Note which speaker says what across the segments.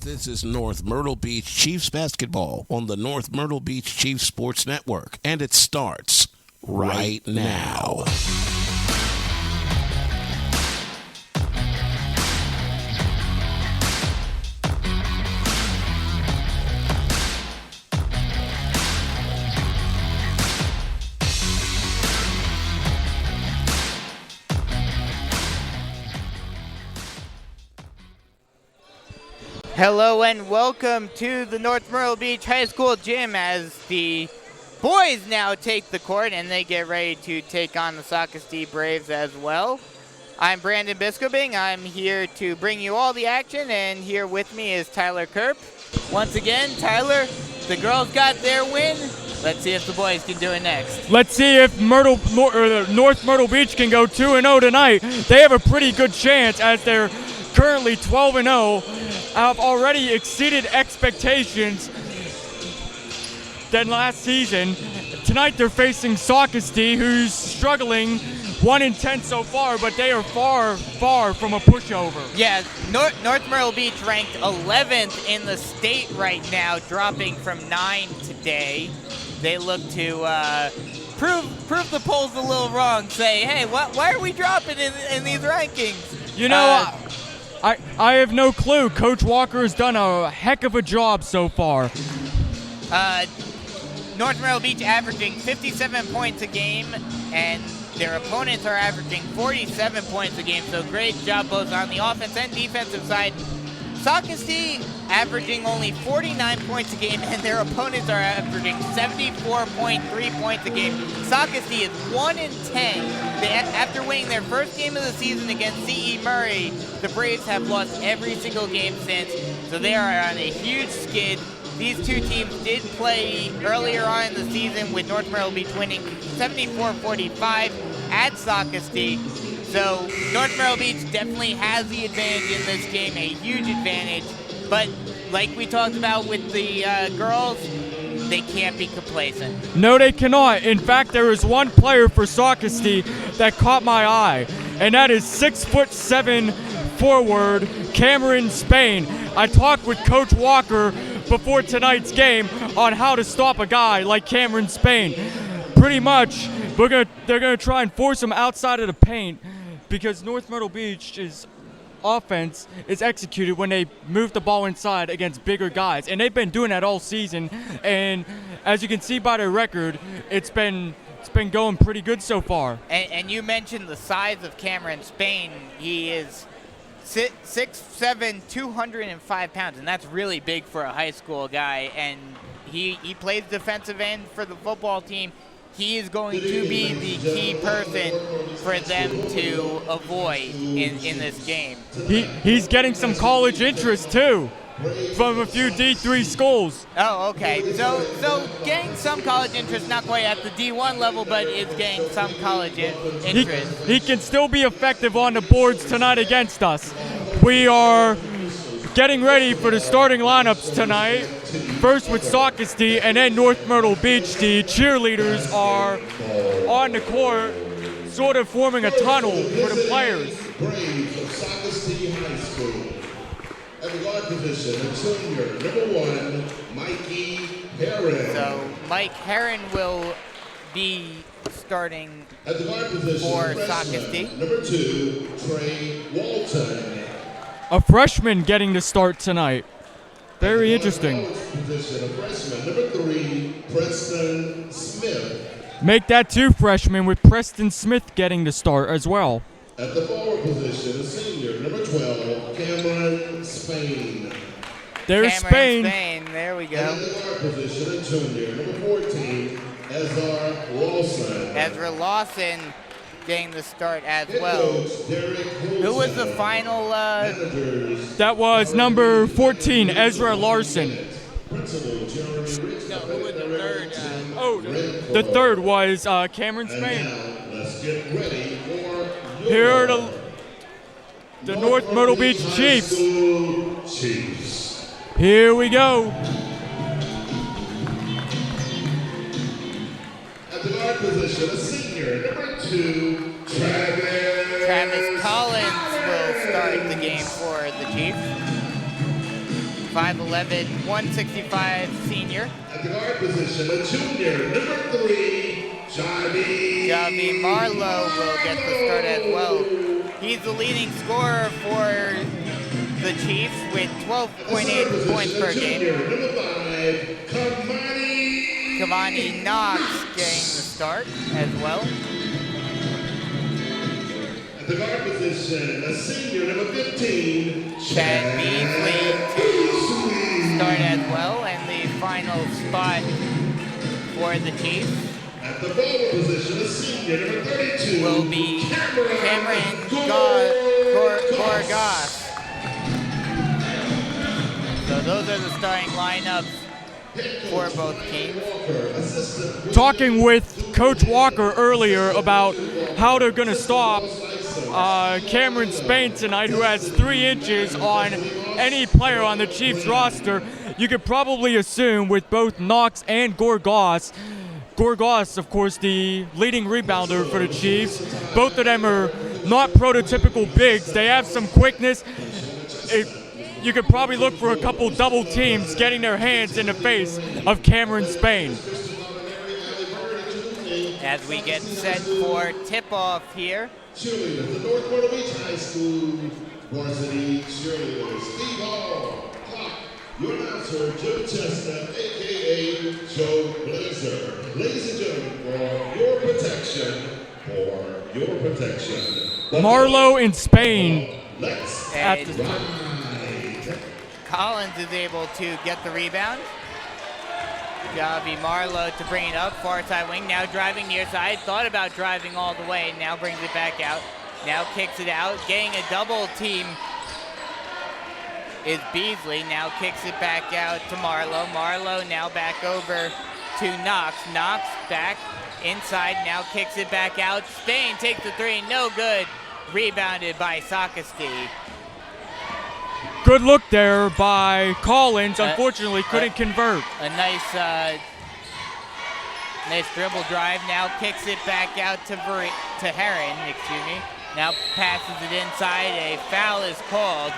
Speaker 1: This is North Myrtle Beach Chiefs basketball on the North Myrtle Beach Chiefs Sports Network, and it starts right now.
Speaker 2: Hello and welcome to the North Myrtle Beach High School gym as the boys now take the court and they get ready to take on the Socastee Braves as well. I'm Brandon Biscobing. I'm here to bring you all the action, and here with me is Tyler Kerp. Once again, Tyler, the girls got their win. Let's see if the boys can do it next.
Speaker 3: Let's see if North Myrtle Beach can go 2-0 tonight. They have a pretty good chance as they're currently 12-0. Have already exceeded expectations than last season. Tonight they're facing Socastee, who's struggling 1-10 so far, but they are far from a pushover.
Speaker 2: Yeah, North Myrtle Beach ranked 11th in the state right now, dropping from 9 today. They look to prove the polls a little wrong, say, hey, why are we dropping in these rankings?
Speaker 3: You know, I have no clue. Coach Walker has done a heck of a job so far.
Speaker 2: North Myrtle Beach averaging 57 points a game, and their opponents are averaging 47 points a game, so great job both on the offense and defensive side. Socastee averaging only 49 points a game, and their opponents are averaging 74.3 points a game. Socastee is 1-10. After winning their first game of the season against C.E. Murray, the Braves have lost every single game since, so they are on a huge skid. These two teams did play earlier on in the season, with North Myrtle Beach winning 74-45 at Socastee. So North Myrtle Beach definitely has the advantage in this game, a huge advantage. But like we talked about with the girls, they can't be complacent.
Speaker 3: No, they cannot. In fact, there is one player for Socastee that caught my eye, and that is 6'7" forward Cameron Spain. I talked with Coach Walker before tonight's game on how to stop a guy like Cameron Spain. Pretty much, they're gonna try and force him outside of the paint, because North Myrtle Beach's offense is executed when they move the ball inside against bigger guys, and they've been doing that all season. And as you can see by their record, it's been going pretty good so far.
Speaker 2: And you mentioned the size of Cameron Spain. He is 6'7", 205 pounds, and that's really big for a high school guy. And he plays defensive end for the football team. He is going to be the key person for them to avoid in this game.
Speaker 3: He's getting some college interest too from a few D3 schools.
Speaker 2: Oh, okay. So getting some college interest, not quite at the D1 level, but it's getting some college interest.
Speaker 3: He can still be effective on the boards tonight against us. We are getting ready for the starting lineups tonight. First with Socastee and then North Myrtle Beach. The cheerleaders are on the court, sort of forming a tunnel for the players.
Speaker 4: Braves of Socastee High School. At the guard position, senior number 1, Mikey Herron.
Speaker 2: So Mike Herron will be starting
Speaker 4: At the guard position,
Speaker 2: for
Speaker 4: freshman,
Speaker 2: Socastee.
Speaker 4: number 2, Trey Walton.
Speaker 3: A freshman getting the start tonight. Very interesting.
Speaker 4: Position, a freshman, number 3, Preston Smith.
Speaker 3: Make that 2 freshmen, with Preston Smith getting the start as well.
Speaker 4: At the forward position, a senior, number 12, Cameron Spain.
Speaker 3: There's
Speaker 2: Cameron
Speaker 3: Spain.
Speaker 2: There we
Speaker 4: And
Speaker 2: go.
Speaker 4: at the guard position, a junior, number 14, Ezra Lawson.
Speaker 2: Ezra Lawson getting the start as
Speaker 4: Head
Speaker 2: well.
Speaker 4: coach, Derek
Speaker 2: Who was the final?
Speaker 4: Managers,
Speaker 3: That was number 14, Ezra Larson.
Speaker 4: Principal Jeremy Rich.
Speaker 2: No, who was the third?
Speaker 3: The third was Cameron
Speaker 4: And
Speaker 3: Spain.
Speaker 4: now, let's get ready for
Speaker 3: Here are the North Myrtle Beach Chiefs.
Speaker 4: Chiefs.
Speaker 3: Here we go.
Speaker 4: At the guard position, a senior, number 2,
Speaker 2: Travis Collins will start the game for the Chiefs. 5'11", 165 senior.
Speaker 4: At the guard position, a junior, number 3,
Speaker 2: Javi Marlowe will get the start as well. He's the leading scorer for the Chiefs with 12.8 points per game.
Speaker 4: Number 5,
Speaker 2: Kamani Knox getting the start as well.
Speaker 4: At the guard position, a senior, number 15,
Speaker 2: Chad Beasley to start as well, and the final spot for the Chiefs
Speaker 4: At the forward position, a senior, number 32,
Speaker 2: will be Cameron Gorgas. So those are the starting lineups for both teams.
Speaker 3: Talking with Coach Walker earlier about how they're going to stop Cameron Spain tonight, who has 3 inches on any player on the Chiefs roster. You could probably assume with both Knox and Gorgas, of course, the leading rebounder for the Chiefs. Both of them are not prototypical bigs. They have some quickness. You could probably look for a couple double teams getting their hands in the face of Cameron Spain.
Speaker 2: As we get set for tip-off here.
Speaker 4: Cheerleaders, the North Myrtle Beach High School varsity cheerleaders. Steve Hall, clock, your announcer, Joe Chestnut, a.k.a. Joe Blazer. Ladies and gentlemen, for your protection,
Speaker 3: Marlowe in Spain.
Speaker 4: Let's
Speaker 2: And Collins is able to get the rebound. Javi Marlowe to bring it up, far side wing, now driving near side, thought about driving all the way, now brings it back out, now kicks it out, getting a double team is Beasley, now kicks it back out to Marlowe, Marlowe now back over to Knox, Knox back inside, now kicks it back out, Spain takes the 3, no good, rebounded by Socastee.
Speaker 3: Good look there by Collins. Unfortunately, couldn't convert.
Speaker 2: A nice dribble drive. Now kicks it back out to Heron. Now passes it inside. A foul is called,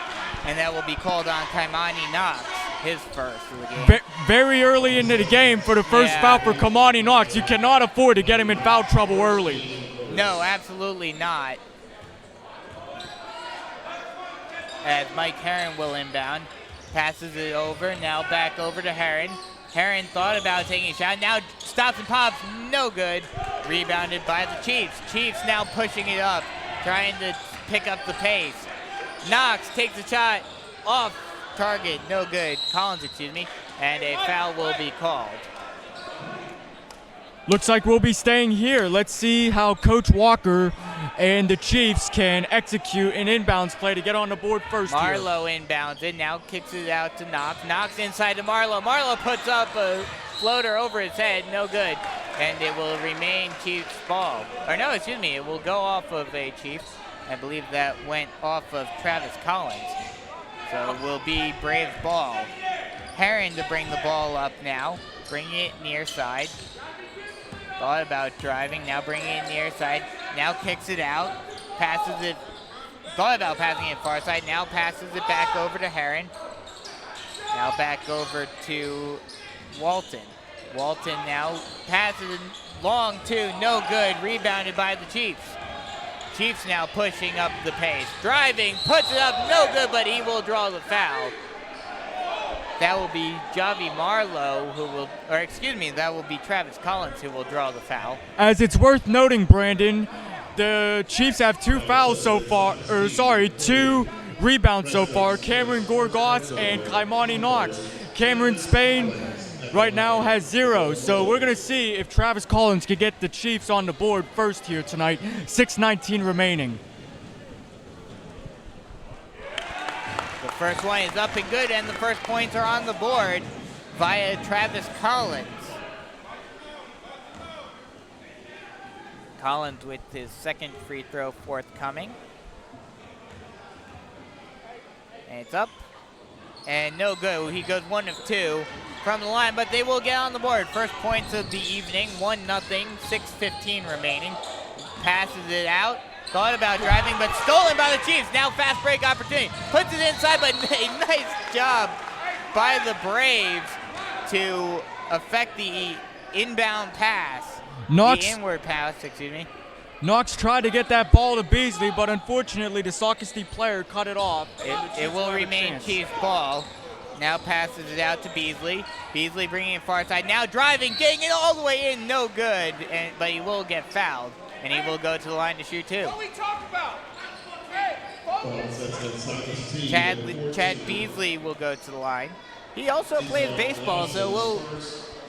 Speaker 2: and that will be called on Kamani Knox, his first of the game.
Speaker 3: Very early into the game for the first foul for Kamani Knox. You cannot afford to get him in foul trouble early.
Speaker 2: No, absolutely not. As Mike Heron will inbound, passes it over, now back over to Heron. Heron thought about taking a shot, now stops and pops, no good. Rebounded by the Chiefs. Chiefs now pushing it up, trying to pick up the pace. Knox takes a shot off target, no good. Collins, and a foul will be called.
Speaker 3: Looks like we'll be staying here. Let's see how Coach Walker and the Chiefs can execute an inbounds play to get on the board first.
Speaker 2: Marlowe inbounds it, now kicks it out to Knox. Knox inside to Marlowe. Marlowe puts up a floater over his head, no good. And it will remain Chiefs ball. Or no, it will go off of a Chiefs. I believe that went off of Travis Collins. So it will be Braves ball. Heron to bring the ball up now. Bring it near side. Thought about driving, now bringing it near side, now kicks it out, passes it, thought about passing it far side, now passes it back over to Heron, now back over to Walton. Walton now passes it long two, no good, rebounded by the Chiefs. Chiefs now pushing up the pace, driving, puts it up, no good, but he will draw the foul. That will be Javi Marlowe that will be Travis Collins who will draw the foul.
Speaker 3: As it's worth noting, Brandon, the Chiefs have 2 fouls so far, 2 rebounds so far, Cameron Gorgas and Kamani Knox. Cameron Spain right now has 0, so we're going to see if Travis Collins can get the Chiefs on the board first here tonight. 6:19 remaining.
Speaker 2: The first one is up and good, and the first points are on the board via Travis Collins. Collins with his second free throw forthcoming. And it's up, and no good. He goes 1 of 2 from the line, but they will get on the board. First points of the evening, 1-0, 6:15 remaining. Passes it out. Thought about driving, but stolen by the Chiefs. Now fast break opportunity. Puts it inside, but a nice job by the Braves to affect the inbound pass. The inward pass, excuse me.
Speaker 3: Knox tried to get that ball to Beasley, but unfortunately the Socastee player cut it off.
Speaker 2: It will remain Chiefs ball. Now passes it out to Beasley. Beasley bringing it far side. Now driving, getting it all the way in, no good. But he will get fouled, and he will go to the line to shoot two.
Speaker 5: What we talk about? Hey,
Speaker 2: Chad Beasley will go to the line.
Speaker 6: He also plays baseball, so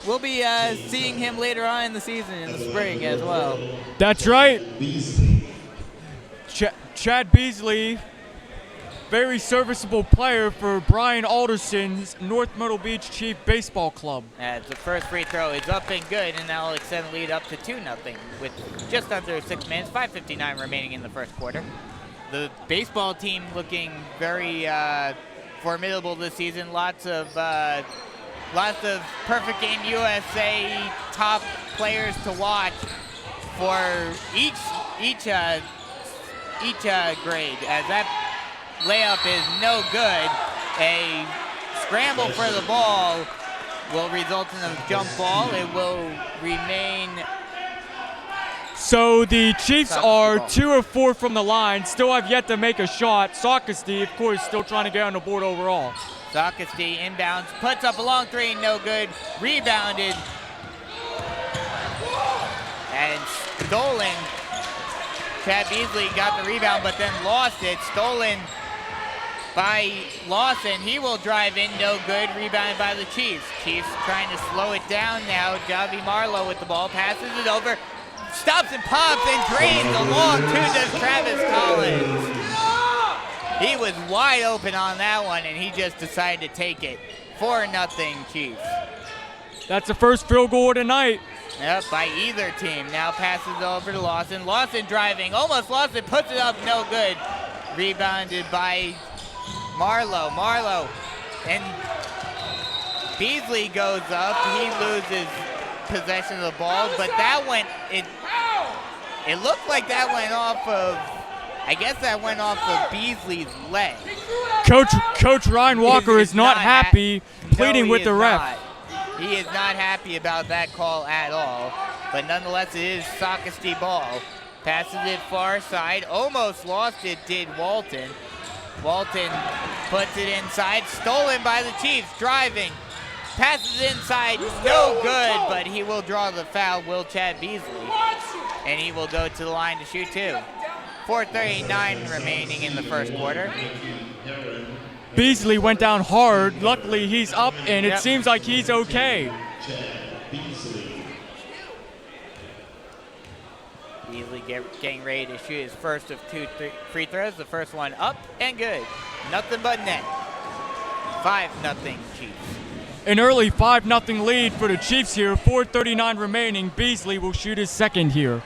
Speaker 6: we'll be seeing him later on in the season in the spring as well.
Speaker 3: That's right. Chad Beasley, very serviceable player for Brian Alderson's North Myrtle Beach Chief Baseball Club.
Speaker 2: As the first free throw is up and good, and that will extend the lead up to 2-0 with just under 6 minutes, 5:59 remaining in the first quarter. The baseball team looking very formidable this season. Lots of Perfect Game USA top players to watch for each grade, as that layup is no good. A scramble for the ball will result in a jump ball. It will remain.
Speaker 3: So the Chiefs are 2 of 4 from the line, still have yet to make a shot. Socastee, of course, still trying to get on the board overall.
Speaker 2: Socastee inbounds, puts up a long three, no good. Rebounded and stolen. Chad Beasley got the rebound, but then lost it. Stolen by Lawson. He will drive in, no good. Rebounded by the Chiefs. Chiefs trying to slow it down now. Javi Marlowe with the ball, passes it over. Stops and pops and drains along to Travis Collins. He was wide open on that one, and he just decided to take it. 4-0 Chiefs.
Speaker 3: That's the first field goal of the night.
Speaker 2: Yep, by either team. Now passes over to Lawson. Lawson driving, almost lost it, puts it up, no good. Rebounded by Marlowe. Marlowe, and Beasley goes up. He loses possession of the ball, but that went, it looked like that went off of, I guess that went off of Beasley's leg.
Speaker 3: Coach Ryan Walker is not happy, pleading with the ref.
Speaker 2: He is not happy about that call at all, but nonetheless it is Socastee ball. Passes it far side, almost lost it, did Walton. Walton puts it inside, stolen by the Chiefs, driving. Passes inside, no good, but he will draw the foul, will Chad Beasley. And he will go to the line to shoot two. 4:39 remaining in the first quarter.
Speaker 3: Beasley went down hard. Luckily, he's up, and it seems like he's okay.
Speaker 2: Beasley getting ready to shoot his first of two free throws. The first one up and good. Nothing but net. 5-0 Chiefs.
Speaker 3: An early 5-0 lead for the Chiefs here. 4:39 remaining. Beasley will shoot his second here.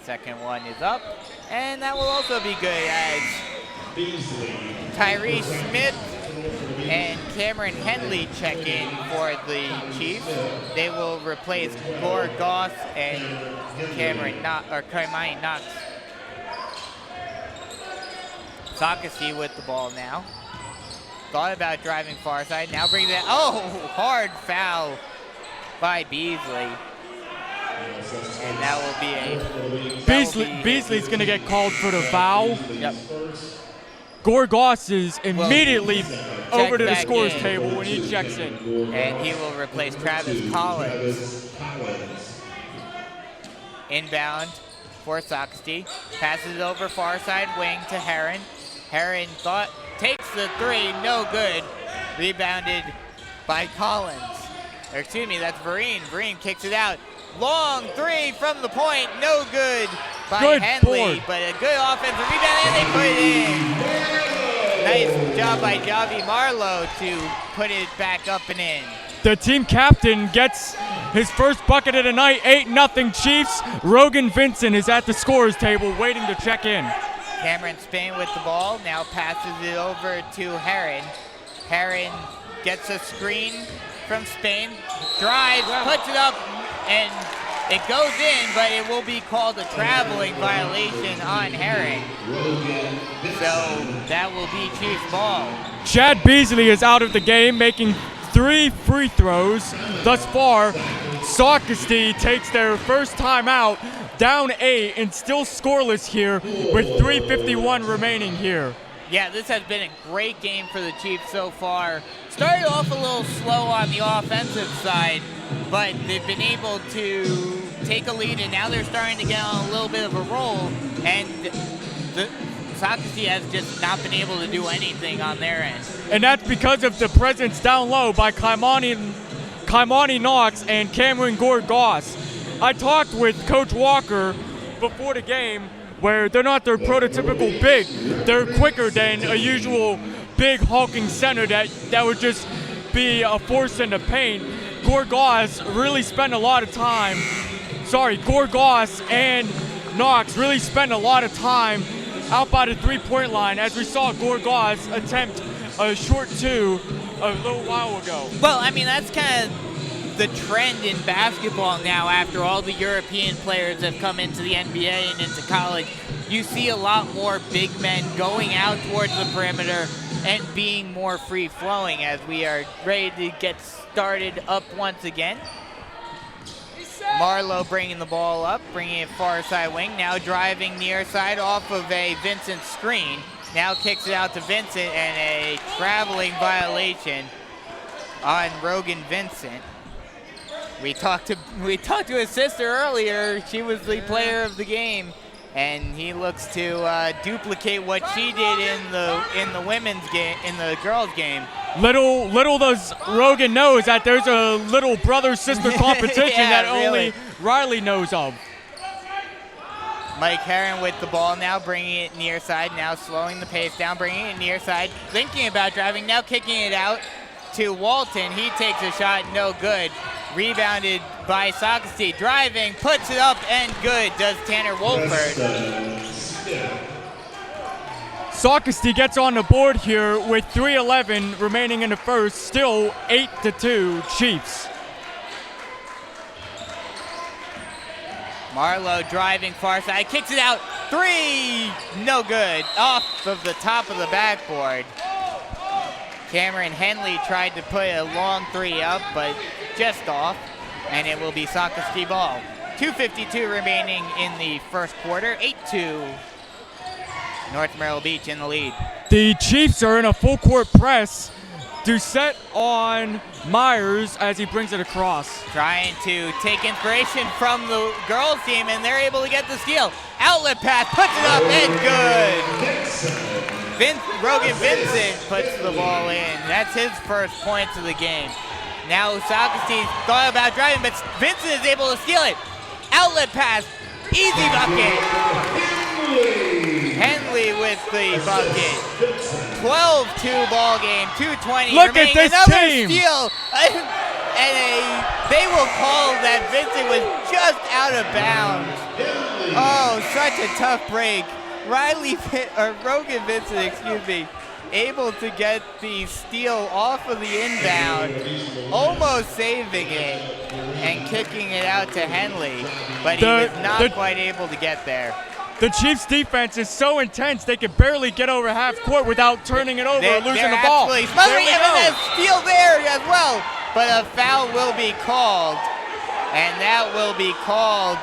Speaker 2: Second one is up, and that will also be good as Tyrese Smith and Cameron Henley check in for the Chiefs. They will replace Gore Goss and Kaimani Knox. Socastee with the ball now. Thought about driving far side, now brings it, hard foul by Beasley. And that will be
Speaker 3: Beasley's going to get called for the foul.
Speaker 2: Yep.
Speaker 3: Gore Goss is immediately over to the scorer's table when he checks in.
Speaker 2: And he will replace Travis Collins. Inbound for Socastee. Passes it over far side wing to Heron. Heron takes the three, no good. Rebounded by Collins. Or excuse me, that's Vereen. Vereen kicks it out. Long three from the point, no good by Henley, but a good offensive rebound, and they put it in. Nice job by Javi Marlowe to put it back up and in.
Speaker 3: The team captain gets his first bucket of the night, 8-0 Chiefs. Rogan Vincent is at the scorer's table waiting to check in.
Speaker 2: Cameron Spain with the ball, now passes it over to Heron. Heron gets a screen from Spain, drives, puts it up, and It goes in, but it will be called a traveling violation on Herring. So that will be Chiefs ball.
Speaker 3: Chad Beasley is out of the game, making 3 free throws. Thus far, Socastee takes their first time out, down 8, and still scoreless here with 3:51 remaining here.
Speaker 2: Yeah, this has been a great game for the Chiefs so far. Started off a little slow on the offensive side, but they've been able to take a lead, and now they're starting to get on a little bit of a roll, and the Socastee has just not been able to do anything on their end.
Speaker 3: And that's because of the presence down low by Kaimani Knox and Cameron Gore-Goss. I talked with Coach Walker before the game, where they're not their prototypical big. They're quicker than a usual big hulking center that would just be a force in the paint. Gore-Goss really spent a lot of time. Gore-Goss and Knox really spent a lot of time out by the three-point line, as we saw Gore-Goss attempt a short 2 a little while ago.
Speaker 2: Well, I mean, that's kind of the trend in basketball now. After all the European players have come into the NBA and into college, you see a lot more big men going out towards the perimeter and being more free-flowing, as we are ready to get started up once again. Marlowe bringing the ball up, bringing it far side wing, now driving near side off of a Vincent screen. Now kicks it out to Vincent, and a traveling violation on Rogan Vincent. We talked to his sister earlier. She was the player of the game, and he looks to duplicate what she did in the women's game, in the girls' game.
Speaker 3: Little does Rogan knows that there's a little brother-sister competition
Speaker 2: Yeah,
Speaker 3: that
Speaker 2: really.
Speaker 3: only Riley knows of.
Speaker 2: Mike Herron with the ball now, bringing it near side, now slowing the pace down, bringing it near side, thinking about driving, now kicking it out to Walton. He takes a shot, no good. Rebounded by Socastee, driving, puts it up, and good, does Tanner Wolford.
Speaker 3: Socastee gets on the board here with 3:11 remaining in the first, still 8-2 Chiefs.
Speaker 2: Marlowe driving far side, kicks it out, 3, no good, off of the top of the backboard. Cameron Henley tried to put a long 3 up, but just off, and it will be Socastee ball. 2:52 remaining in the first quarter, 8-2. North Myrtle Beach in the lead.
Speaker 3: The Chiefs are in a full court press. Doucette on Myers as he brings it across.
Speaker 2: Trying to take inspiration from the girls team, and they're able to get the steal. Outlet pass, puts it up, and good. Rogan Vincent puts the ball in. That's his first points of the game. Now Socastee thought about driving, but Vincent is able to steal it. Outlet pass, easy bucket. Henley with the bucket. 12-2 ball game, 2:20
Speaker 3: Look
Speaker 2: remaining.
Speaker 3: at this
Speaker 2: Another
Speaker 3: team.
Speaker 2: steal. And they will call that Vincent was just out of bounds. Oh, such a tough break. Rogan Vincent, able to get the steal off of the inbound, almost saving it and kicking it out to Henley, but he was not quite able to get there.
Speaker 3: The Chiefs' defense is so intense they can barely get over half court without turning it over and losing the ball.
Speaker 2: Absolutely smothering him, and a steal there as well, but a foul will be called, and that will be called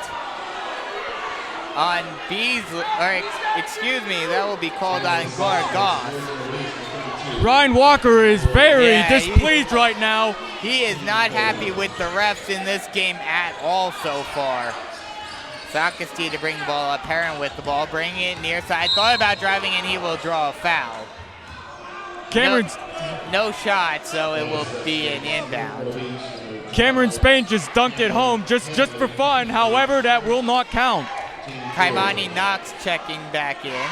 Speaker 2: on Beasley, or excuse me, that will be called on Gore-Goss.
Speaker 3: Ryan Walker is very displeased right now.
Speaker 2: He is not happy with the refs in this game at all so far. Socastee to bring the ball up. Herron with the ball, bringing it near side. Thought about driving, and he will draw a foul.
Speaker 3: Cameron's
Speaker 2: no shot, so it will be an inbound.
Speaker 3: Cameron Spain just dunked it home just for fun. However, that will not count.
Speaker 2: Kaimani Knox checking back in.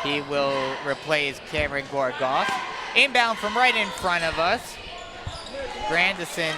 Speaker 2: He will replace Cameron Gore-Goss. Inbound from right in front of us. Grandison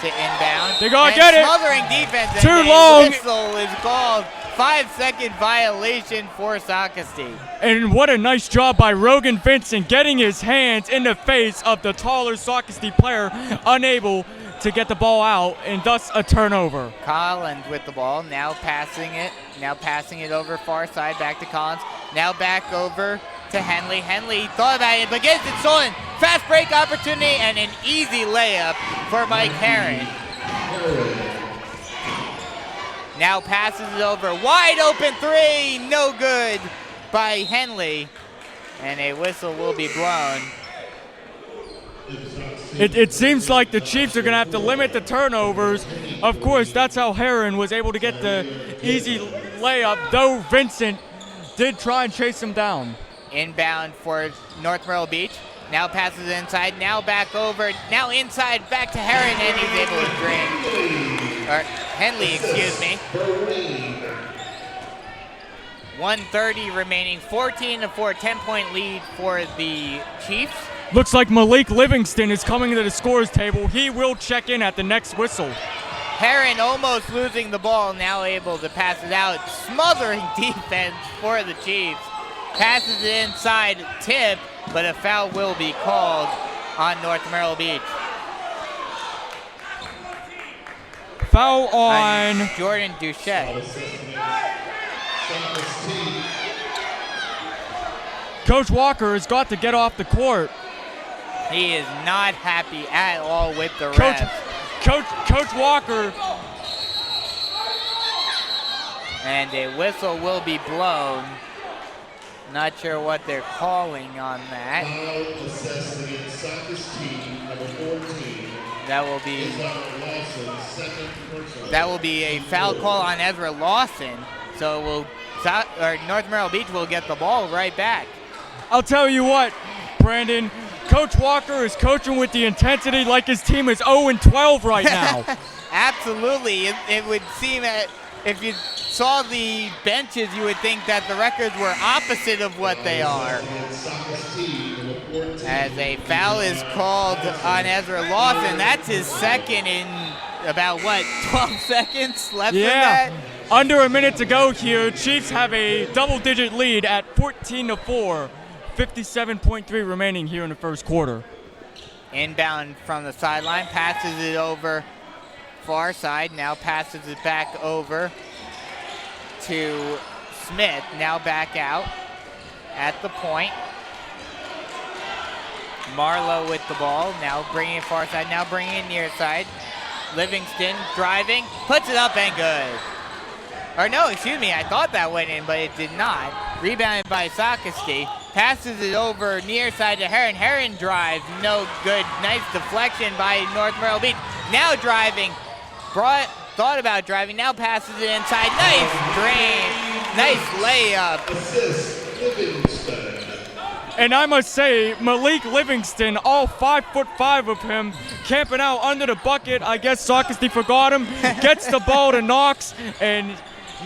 Speaker 2: to inbound.
Speaker 3: They gotta get it.
Speaker 2: Smothering defense.
Speaker 3: Too
Speaker 2: and
Speaker 3: long.
Speaker 2: A whistle is called. 5-second violation for Socastee.
Speaker 3: And what a nice job by Rogan Vincent getting his hands in the face of the taller Socastee player, unable to get the ball out, and thus a turnover.
Speaker 2: Collins with the ball, now passing it over far side, back to Collins. Now back over to Henley. Henley thought about it, but gets it stolen. Fast break opportunity and an easy layup for Mike Herron. Now passes it over, wide open three, no good by Henley, and a whistle will be blown.
Speaker 3: It seems like the Chiefs are going to have to limit the turnovers. Of course, that's how Herron was able to get the easy layup, though Vincent did try and chase him down.
Speaker 2: Inbound for North Myrtle Beach. Now passes inside, now back over, now inside, back to Herron, and he's able to drain. Or Henley, excuse me. 1:30 remaining, 14-4, 10-point lead for the Chiefs.
Speaker 3: Looks like Malik Livingston is coming to the scores table. He will check in at the next whistle.
Speaker 2: Herron almost losing the ball, now able to pass it out. Smothering defense for the Chiefs. Passes it inside, tip, but a foul will be called on North Myrtle Beach.
Speaker 3: Foul on
Speaker 2: Jordan Duchette.
Speaker 3: Coach Walker has got to get off the court.
Speaker 2: He is not happy at all with the refs.
Speaker 3: Coach Walker.
Speaker 2: And a whistle will be blown. Not sure what they're calling on that. That will be a foul call on Ezra Lawson. So North Myrtle Beach will get the ball right back.
Speaker 3: I'll tell you what, Brandon, Coach Walker is coaching with the intensity like his team is 0-12 right now.
Speaker 2: Absolutely. It would seem that if you saw the benches, you would think that the records were opposite of what they are. As a foul is called on Ezra Lawson. That's his second in about, 12 seconds left in that?
Speaker 3: Under a minute to go here. Chiefs have a double-digit lead at 14-4. 57.3 remaining here in the first quarter.
Speaker 2: Inbound from the sideline, passes it over far side, now passes it back over to Smith, now back out at the point. Marlowe with the ball, now bringing it far side, now bringing it near side. Livingston driving, puts it up and good. Or no, excuse me, I thought that went in, but it did not. Rebounded by Socastee. Passes it over near side to Herron. Herron drives, no good. Nice deflection by North Myrtle Beach. Now driving, thought about driving, now passes it inside. Nice drain, nice layup.
Speaker 3: And I must say, Malik Livingston, all 5'5" of him, camping out under the bucket. I guess Socastee forgot him. Gets the ball to Knox, and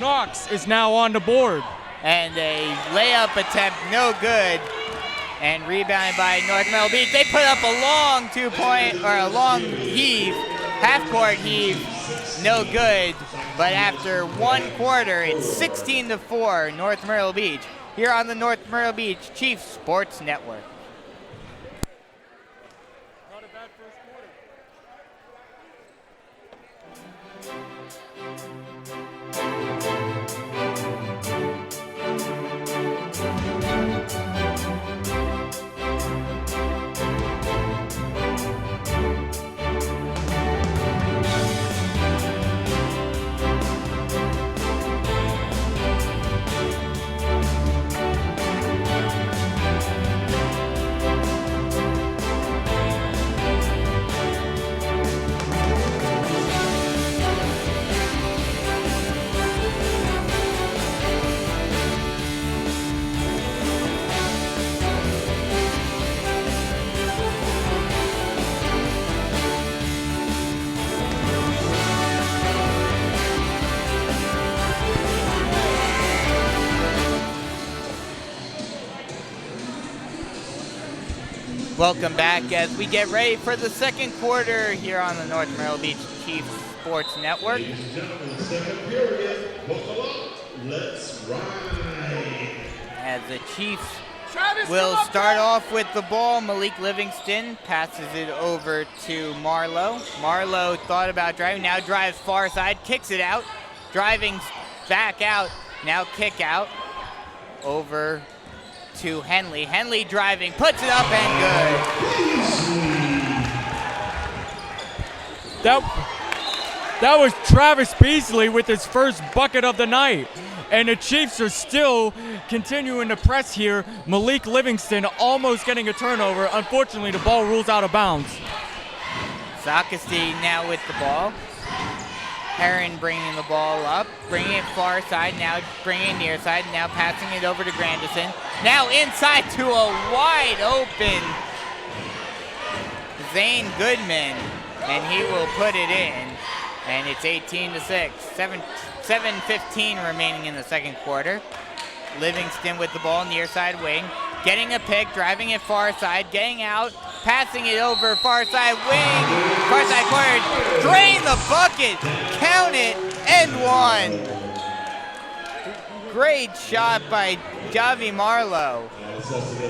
Speaker 3: Knox is now on the board.
Speaker 2: And a layup attempt, no good. And rebounded by North Myrtle Beach. They put up a long a long heave, half-court heave, no good. But after one quarter, it's 16-4, North Myrtle Beach, here on the North Myrtle Beach Chiefs Sports Network.
Speaker 3: Not a bad first quarter.
Speaker 2: Welcome back as we get ready for the second quarter here on the North Myrtle Beach Chiefs Sports Network.
Speaker 4: Ladies and gentlemen, second period. Buckle up. Let's ride.
Speaker 2: As the Chiefs will start off with the ball. Malik Livingston passes it over to Marlowe. Marlowe thought about driving, now drives far side, kicks it out, driving back out, now kick out over to Henley. Henley driving, puts it up and good.
Speaker 3: That was Travis Beasley with his first bucket of the night. And the Chiefs are still continuing to press here. Malik Livingston almost getting a turnover. Unfortunately, the ball rules out of bounds.
Speaker 2: Socastee now with the ball. Heron bringing the ball up, bringing it far side, now bringing it near side, now passing it over to Grandison. Now inside to a wide open Zane Goodman, and he will put it in. And it's 18-6, 7:15 remaining in the second quarter. Livingston with the ball near side wing, getting a pick, driving it far side, getting out, passing it over far side wing, far side corner, drain the bucket, count it, and one. Great shot by Javi Marlowe.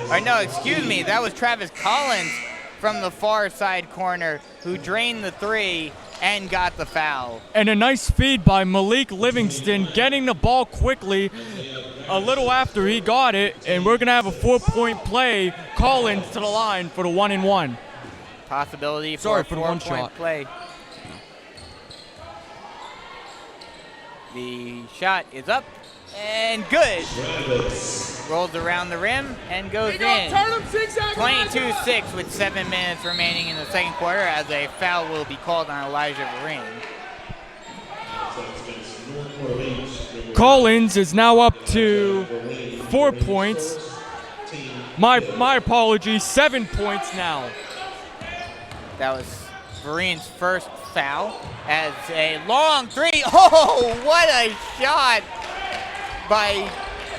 Speaker 2: Or no, excuse me, that was Travis Collins from the far side corner who drained the three and got the foul.
Speaker 3: And a nice feed by Malik Livingston, getting the ball quickly a little after he got it, and we're going to have a 4-point play. Collins to the line for the 1-and-1.
Speaker 2: Possibility for a 4-point play. The shot is up and good. Rolls around the rim and goes in. 22-6 with 7 minutes remaining in the second quarter as a foul will be called on Elijah Vereen.
Speaker 3: Collins is now up to 4 points. My apologies, 7 points now.
Speaker 2: That was Vereen's first foul as a long three. Oh, what a shot by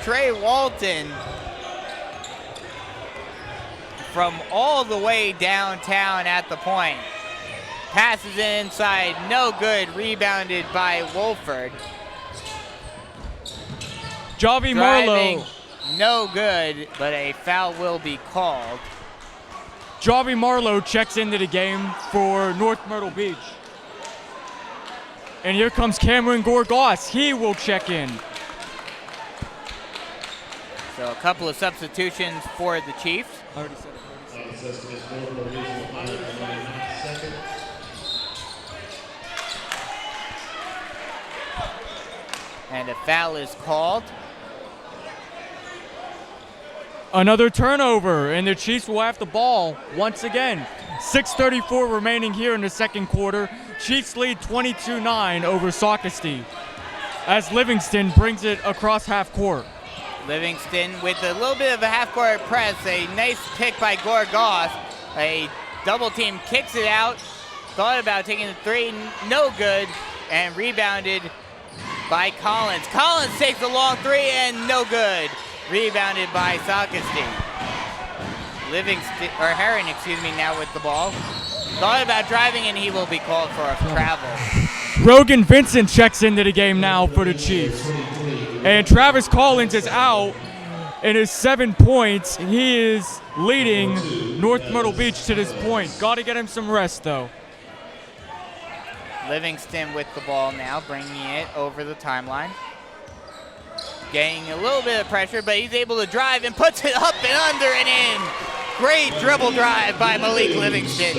Speaker 2: Trey Walton from all the way downtown at the point. Passes it inside, no good, rebounded by Wolford.
Speaker 3: Javi Marlowe.
Speaker 2: No good, but a foul will be called.
Speaker 3: Javi Marlowe checks into the game for North Myrtle Beach. And here comes Cameron Gorgas. He will check in.
Speaker 2: So a couple of substitutions for the Chiefs.
Speaker 3: Already said it.
Speaker 2: And a foul is called.
Speaker 3: Another turnover, and the Chiefs will have the ball once again. 6:34 remaining here in the second quarter. Chiefs lead 22-9 over Socastee as Livingston brings it across half court.
Speaker 2: Livingston with a little bit of a half-court press. A nice pick by Gorgas. A double team kicks it out. Thought about taking the three, no good, and rebounded by Collins. Collins takes a long three and no good. Rebounded by Socastee. Heron, now with the ball. Thought about driving and he will be called for a travel.
Speaker 3: Rogan Vincent checks into the game now for the Chiefs. And Travis Collins is out in his 7 points. He is leading North Myrtle Beach to this point. Got to get him some rest though.
Speaker 2: Livingston with the ball now, bringing it over the timeline. Getting a little bit of pressure, but he's able to drive and puts it up and under and in. Great dribble drive by Malik Livingston.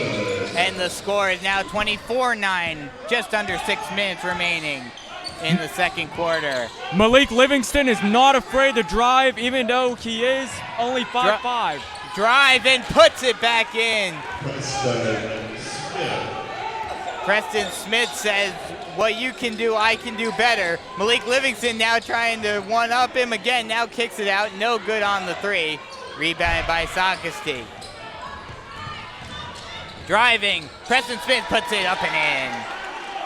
Speaker 2: And the score is now 24-9, just under 6 minutes remaining in the second quarter.
Speaker 3: Malik Livingston is not afraid to drive, even though he is only 5'5".
Speaker 2: Drive and puts it back in. Preston Smith says, what you can do, I can do better. Malik Livingston now trying to one-up him again. Now kicks it out. No good on the three. Rebounded by Socastee. Driving. Preston Smith puts it up and in.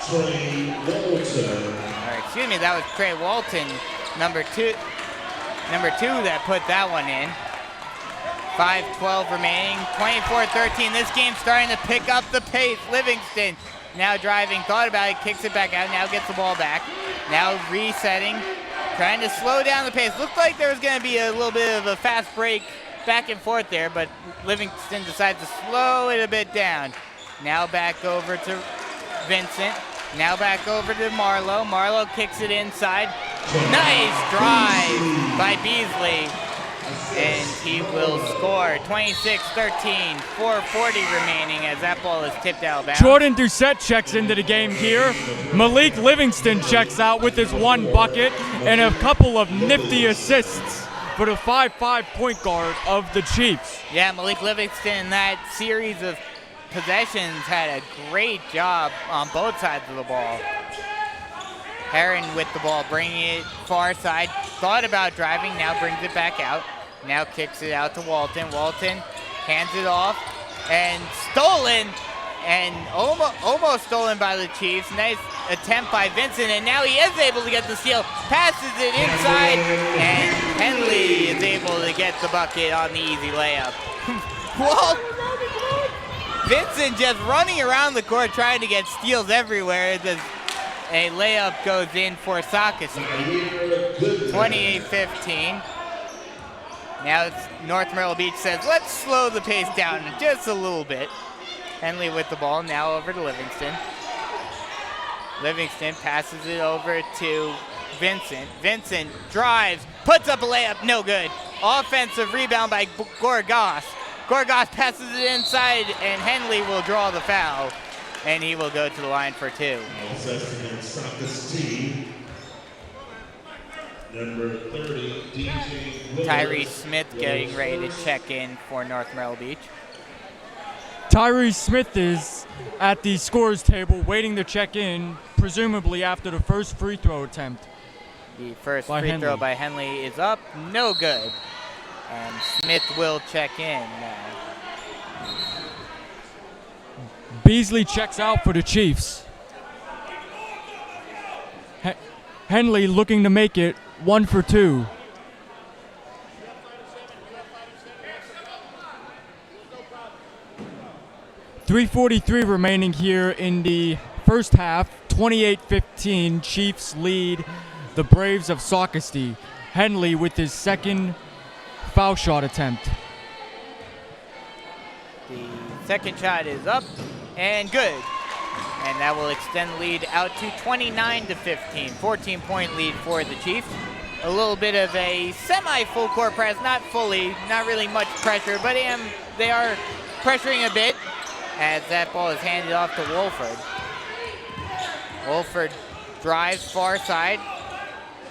Speaker 4: Trey Walton.
Speaker 2: That was Trey Walton, number two that put that one in. 5:12 remaining. 24-13. This game's starting to pick up the pace. Livingston now driving, thought about it, kicks it back out, now gets the ball back. Now resetting, trying to slow down the pace. Looked like there was going to be a little bit of a fast break back and forth there, but Livingston decides to slow it a bit down. Now back over to Vincent. Now back over to Marlowe. Marlowe kicks it inside. Nice drive by Beasley. And he will score 26-13, 4:40 remaining as that ball is tipped out of bounds.
Speaker 3: Jordan Doucette checks into the game here. Malik Livingston checks out with his 1 bucket and a couple of nifty assists for the 5'5" point guard of the Chiefs.
Speaker 2: Yeah, Malik Livingston in that series of possessions had a great job on both sides of the ball. Heron with the ball, bringing it far side. Thought about driving, now brings it back out. Now kicks it out to Walton. Walton hands it off and stolen, and almost stolen by the Chiefs. Nice attempt by Vincent, and now he is able to get the steal. Passes it inside, and Henley is able to get the bucket on the easy layup. Walt Vincent just running around the court trying to get steals everywhere. A layup goes in for Socastee. 28-15. Now North Myrtle Beach says, let's slow the pace down just a little bit. Henley with the ball, now over to Livingston. Livingston passes it over to Vincent. Vincent drives, puts up a layup, no good. Offensive rebound by Gorgas. Gorgas passes it inside, and Henley will draw the foul, and he will go to the line for 2.
Speaker 4: Socastee. Number 30, DJ
Speaker 2: Tyrese Smith getting ready to check in for North Myrtle Beach.
Speaker 3: Tyrese Smith is at the scorer's table waiting to check in, presumably after the first free throw attempt.
Speaker 2: The first free throw by Henley is up, no good. And Smith will check in now.
Speaker 3: Beasley checks out for the Chiefs. Henley looking to make it 1 for 2. .343 remaining here in the first half. 28-15, Chiefs lead the Braves of Socastee. Henley with his second foul shot attempt.
Speaker 2: The second shot is up and good. And that will extend the lead out to 29-15. 14-point lead for the Chiefs. A little bit of a semi-full court press, not fully, not really much pressure, but they are pressuring a bit as that ball is handed off to Wolford. Wolford drives far side,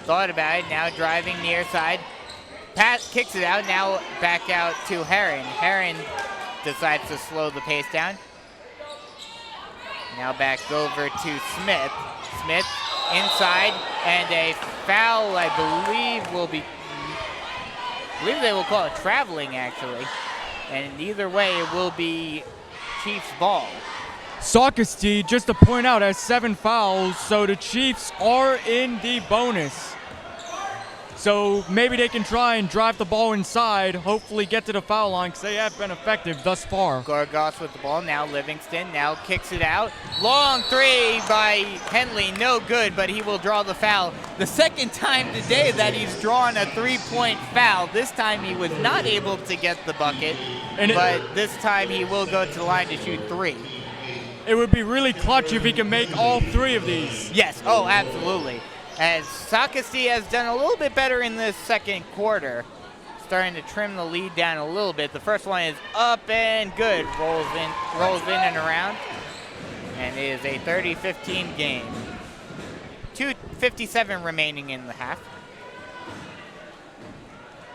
Speaker 2: thought about it, now driving near side. Pat kicks it out, now back out to Heron. Heron decides to slow the pace down. Now back over to Smith. Smith inside, and a foul, I believe they will call it traveling, actually. And either way, it will be Chiefs ball.
Speaker 3: Socastee, just to point out, has 7 fouls, so the Chiefs are in the bonus. So maybe they can try and drive the ball inside, hopefully get to the foul line, because they have been effective thus far.
Speaker 2: Gorgas with the ball, now Livingston, now kicks it out. Long 3 by Henley, no good, but he will draw the foul. The second time today that he's drawn a 3-point foul. This time he was not able to get the bucket, but this time he will go to the line to shoot 3.
Speaker 3: It would be really clutch if he can make all 3 of these.
Speaker 2: Yes, oh, absolutely. As Socastee has done a little bit better in this second quarter, starting to trim the lead down a little bit. The first one is up and good, rolls in and around, and it is a 30-15 game. 2:57 remaining in the half.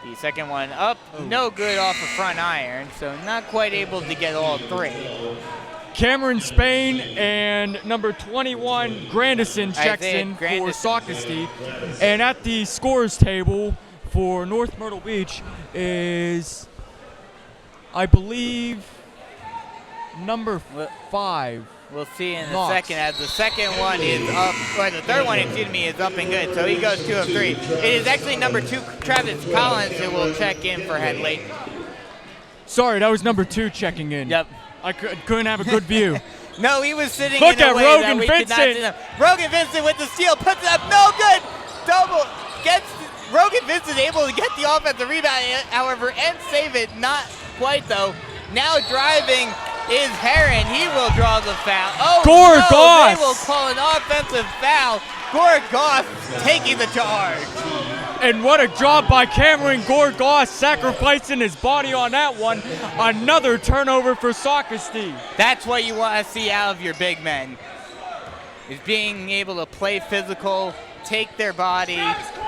Speaker 2: The second one up, no good off the front iron, so not quite able to get all 3.
Speaker 3: Cameron Spain and number 21 Grandison checks in for Socastee. And at the scorer's table for North Myrtle Beach is, I believe, number 5.
Speaker 2: We'll see in a second as the second one is up, or the third one, is up and good. So he goes 2 of 3. It is actually number 2, Travis Collins, who will check in for Henley.
Speaker 3: Sorry, that was number 2 checking in.
Speaker 2: Yep.
Speaker 3: I couldn't have a good view.
Speaker 2: No, he was sitting
Speaker 3: Look
Speaker 2: in a
Speaker 3: at
Speaker 2: way
Speaker 3: Rogan
Speaker 2: that we
Speaker 3: Vincent.
Speaker 2: could not see him. Rogan Vincent with the steal, puts it up, no good. Rogan Vincent able to get the offensive rebound, however, and save it. Not quite, though. Now driving is Heron. He will draw the foul. Oh,
Speaker 3: Gorgas!
Speaker 2: No, they will call an offensive foul. Gorgas taking the charge.
Speaker 3: And what a job by Cameron Gorgas, sacrificing his body on that one. Another turnover for Socastee.
Speaker 2: That's what you want to see out of your big men, is being able to play physical, take their body,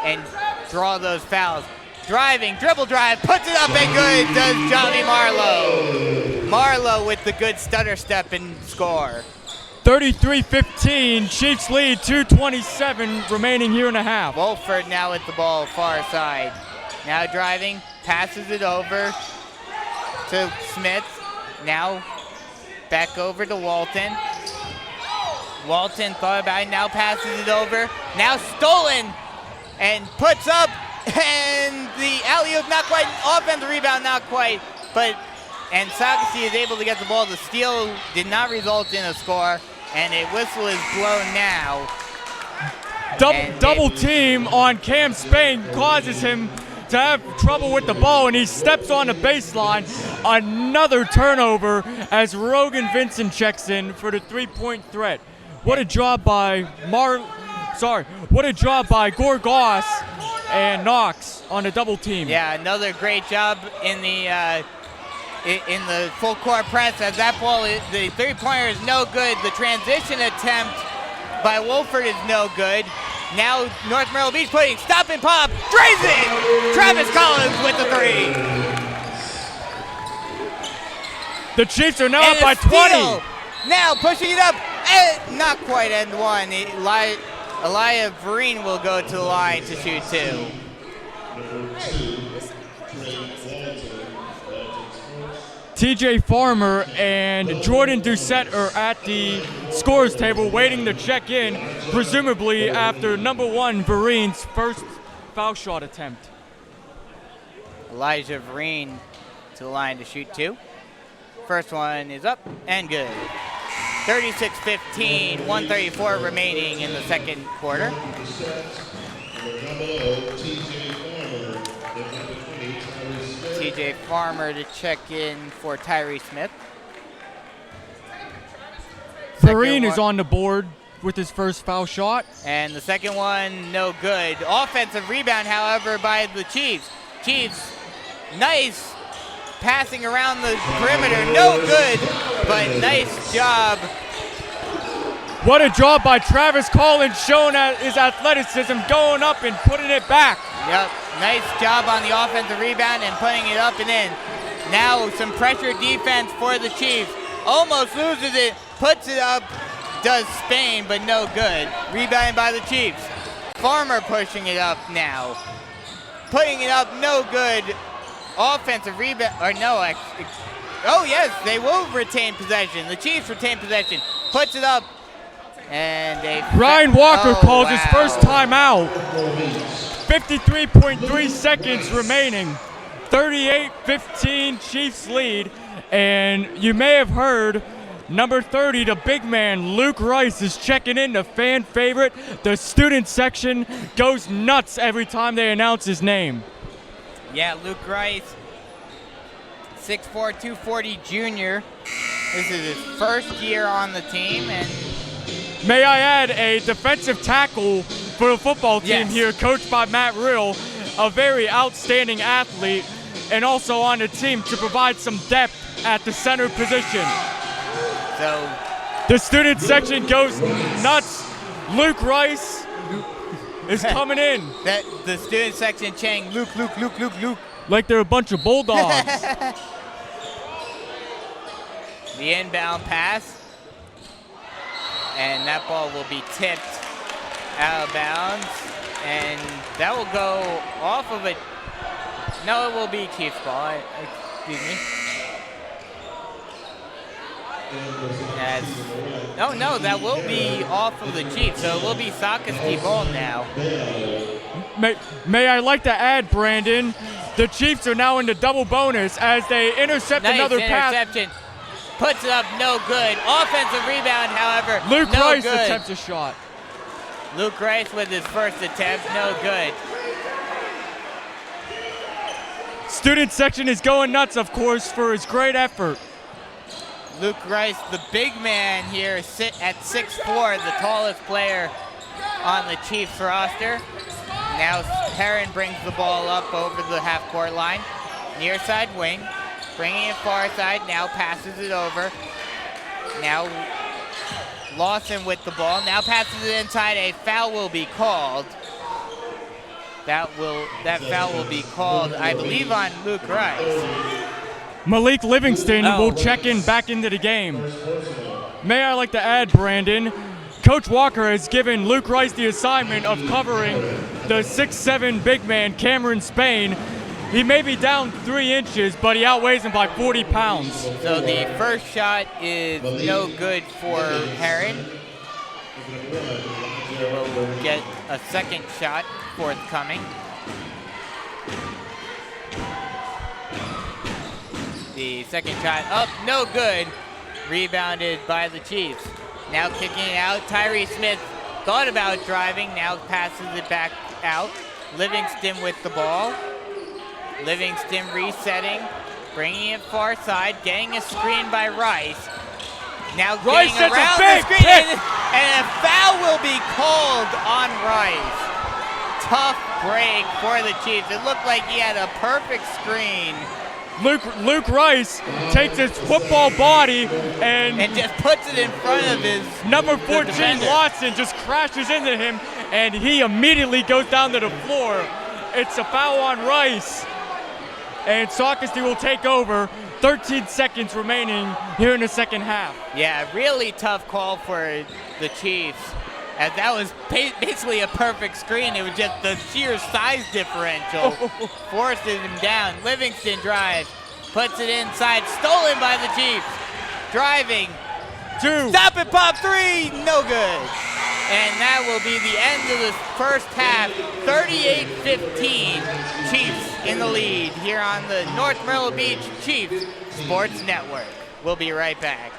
Speaker 2: and draw those fouls. Driving, dribble drive, puts it up and good, does Johnny Marlowe. Marlowe with the good stutter step and score.
Speaker 3: 33-15, Chiefs lead, 2:27 remaining here in a half.
Speaker 2: Wolford now with the ball far side. Now driving, passes it over to Smith. Now back over to Walton. Walton thought about it, now passes it over. Now stolen and puts up, and the alley-oop not quite, offensive rebound not quite, and Socastee is able to get the ball. The steal did not result in a score, and a whistle is blown now.
Speaker 3: Double team on Cam Spain causes him to have trouble with the ball, and he steps on the baseline. Another turnover as Rogan Vincent checks in for the three-point threat. What a job by Gorgas and Knox on the double team.
Speaker 2: Yeah, another great job in the full court press as that ball, the three-pointer is no good. The transition attempt by Wolford is no good. Now North Myrtle Beach putting stop and pop, drains it! Travis Collins with the three.
Speaker 3: The Chiefs are now
Speaker 2: And
Speaker 3: up by
Speaker 2: a steal.
Speaker 3: 20.
Speaker 2: Now pushing it up, not quite end one. Elijah Vereen will go to the line to shoot two.
Speaker 3: TJ Farmer and Jordan Doucette are at the scores table waiting to check in, presumably after number one Vereen's first foul shot attempt.
Speaker 2: Elijah Vereen to the line to shoot two. First one is up and good. 36-15, 134 remaining in the second quarter. TJ Farmer to check in for Tyree Smith.
Speaker 3: Vereen is on the board with his first foul shot.
Speaker 2: And the second one, no good. Offensive rebound, however, by the Chiefs. Chiefs, nice passing around the perimeter, no good, but nice job.
Speaker 3: What a job by Travis Collins, showing his athleticism, going up and putting it back.
Speaker 2: Yep, nice job on the offensive rebound and putting it up and in. Now some pressure defense for the Chiefs. Almost loses it, puts it up, does Spain, but no good. Rebounded by the Chiefs. Farmer pushing it up now. Putting it up, no good. Offensive rebound, or no, oh yes, they will retain possession. The Chiefs retain possession. Puts it up, and
Speaker 3: Ryan Walker calls his first timeout. 53.3 seconds remaining. 38-15 Chiefs lead. And you may have heard number 30, the big man, Luke Rice, is checking in, the fan favorite. The student section goes nuts every time they announce his name.
Speaker 2: Yeah, Luke Rice, 6'4", 240 junior. This is his first year on the team, and
Speaker 3: may I add, a defensive tackle for the football team here, coached by Matt Riddle, a very outstanding athlete, and also on the team to provide some depth at the center position.
Speaker 2: So
Speaker 3: the student section goes nuts. Luke Rice is coming in.
Speaker 2: The student section chanting Luke.
Speaker 3: Like they're a bunch of bulldogs.
Speaker 2: The inbound pass. And that ball will be tipped out of bounds. And that will go off of it. No, it will be Chiefs ball. Excuse me. No, that will be off of the Chiefs. So it will be Socastee ball now.
Speaker 3: May I like to add, Brandon, the Chiefs are now in the double bonus as they intercept another pass.
Speaker 2: Interception. Puts it up, no good. Offensive rebound, however,
Speaker 3: Luke
Speaker 2: no
Speaker 3: Rice
Speaker 2: good.
Speaker 3: attempts a shot.
Speaker 2: Luke Rice with his first attempt, no good.
Speaker 3: student section is going nuts, of course, for his great effort.
Speaker 2: Luke Rice, the big man here, sit at 6'4", the tallest player on the Chiefs roster. Now Heron brings the ball up over the half-court line. Near side wing, bringing it far side, now passes it over. Now Lawson with the ball, now passes it inside. A foul will be called. That foul will be called, I believe, on Luke Rice.
Speaker 3: Malik Livingston will check in back into the game. May I like to add, Brandon, Coach Walker has given Luke Rice the assignment of covering the 6'7" big man, Cameron Spain. He may be down 3 inches, but he outweighs him by 40 pounds.
Speaker 2: So the first shot is no good for Heron. We'll get a second shot forthcoming. The second shot up, no good. Rebounded by the Chiefs. Now kicking it out. Tyree Smith thought about driving, now passes it back out. Livingston with the ball. Livingston resetting, bringing it far side, getting a screen by Rice. Now
Speaker 3: Rice
Speaker 2: getting around the screen, and a foul will be called on Rice. Tough break for the Chiefs. It looked like he had a perfect screen.
Speaker 3: Luke Rice takes his football body and
Speaker 2: just puts it in front of his
Speaker 3: number 14 Watson just crashes into him, and he immediately goes down to the floor. It's a foul on Rice, and Socastee will take over. 13 seconds remaining here in the second half.
Speaker 2: Yeah, really tough call for the Chiefs, as that was basically a perfect screen. It was just the sheer size differential forces him down. Livingston drives, puts it inside, stolen by the Chiefs. Driving,
Speaker 3: 2.
Speaker 2: Stop it, pop 3, no good. And that will be the end of the first half. 38-15, Chiefs in the lead here on the North Myrtle Beach Chiefs Sports Network. We'll be right back.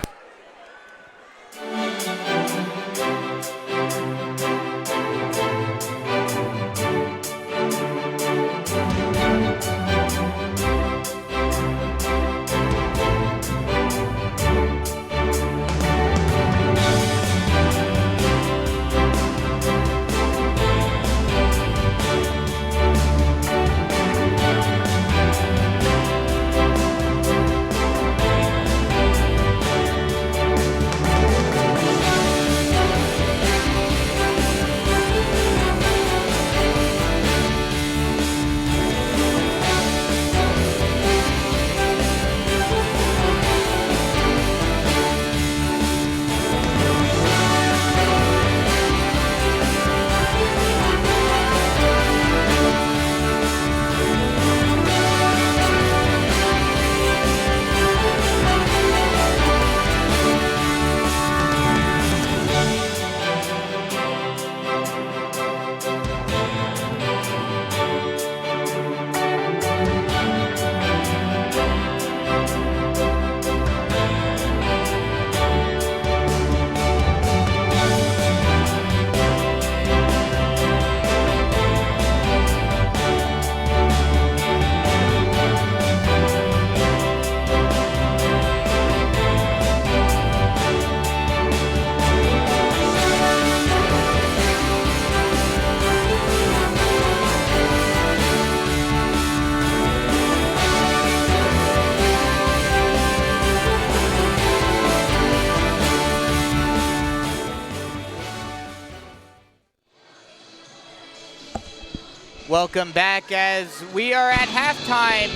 Speaker 2: Welcome back as we are at halftime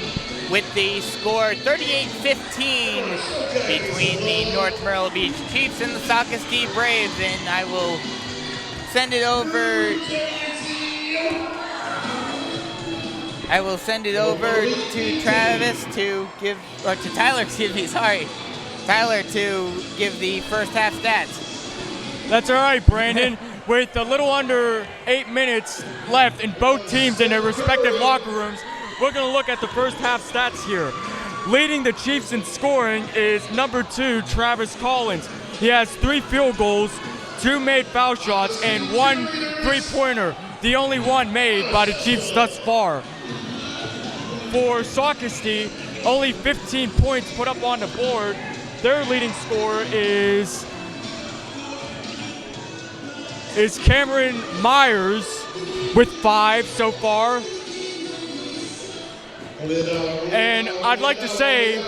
Speaker 2: with the score 38-15 between the North Myrtle Beach Chiefs and the Socastee Braves, and I will send it over. To Travis to give, or to Tyler, excuse me, sorry. Tyler to give the first half stats.
Speaker 3: That's all right, Brandon. With a little under 8 minutes left in both teams in their respective locker rooms, we're going to look at the first half stats here. Leading the Chiefs in scoring is number 2, Travis Collins. He has 3 field goals, 2 made foul shots, and 1 3-pointer, the only one made by the Chiefs thus far. for Socastee, only 15 points put up on the board. Their leading scorer is Cameron Myers with 5 so far. And I'd like to say,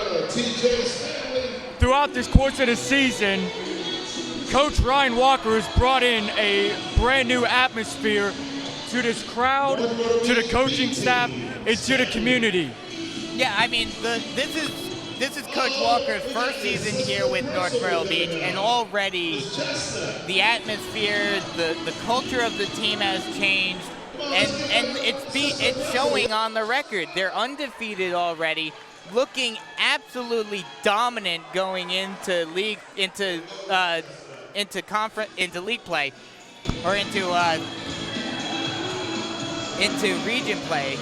Speaker 3: throughout this course of the season, Coach Ryan Walker has brought in a brand new atmosphere to this crowd, to the coaching staff, and to the community.
Speaker 2: Yeah, I mean, this is Coach Walker's first season here with North Myrtle Beach, and already the atmosphere, the culture of the team has changed, and it's showing on the record. They're undefeated already, looking absolutely dominant going into league play, or into region play.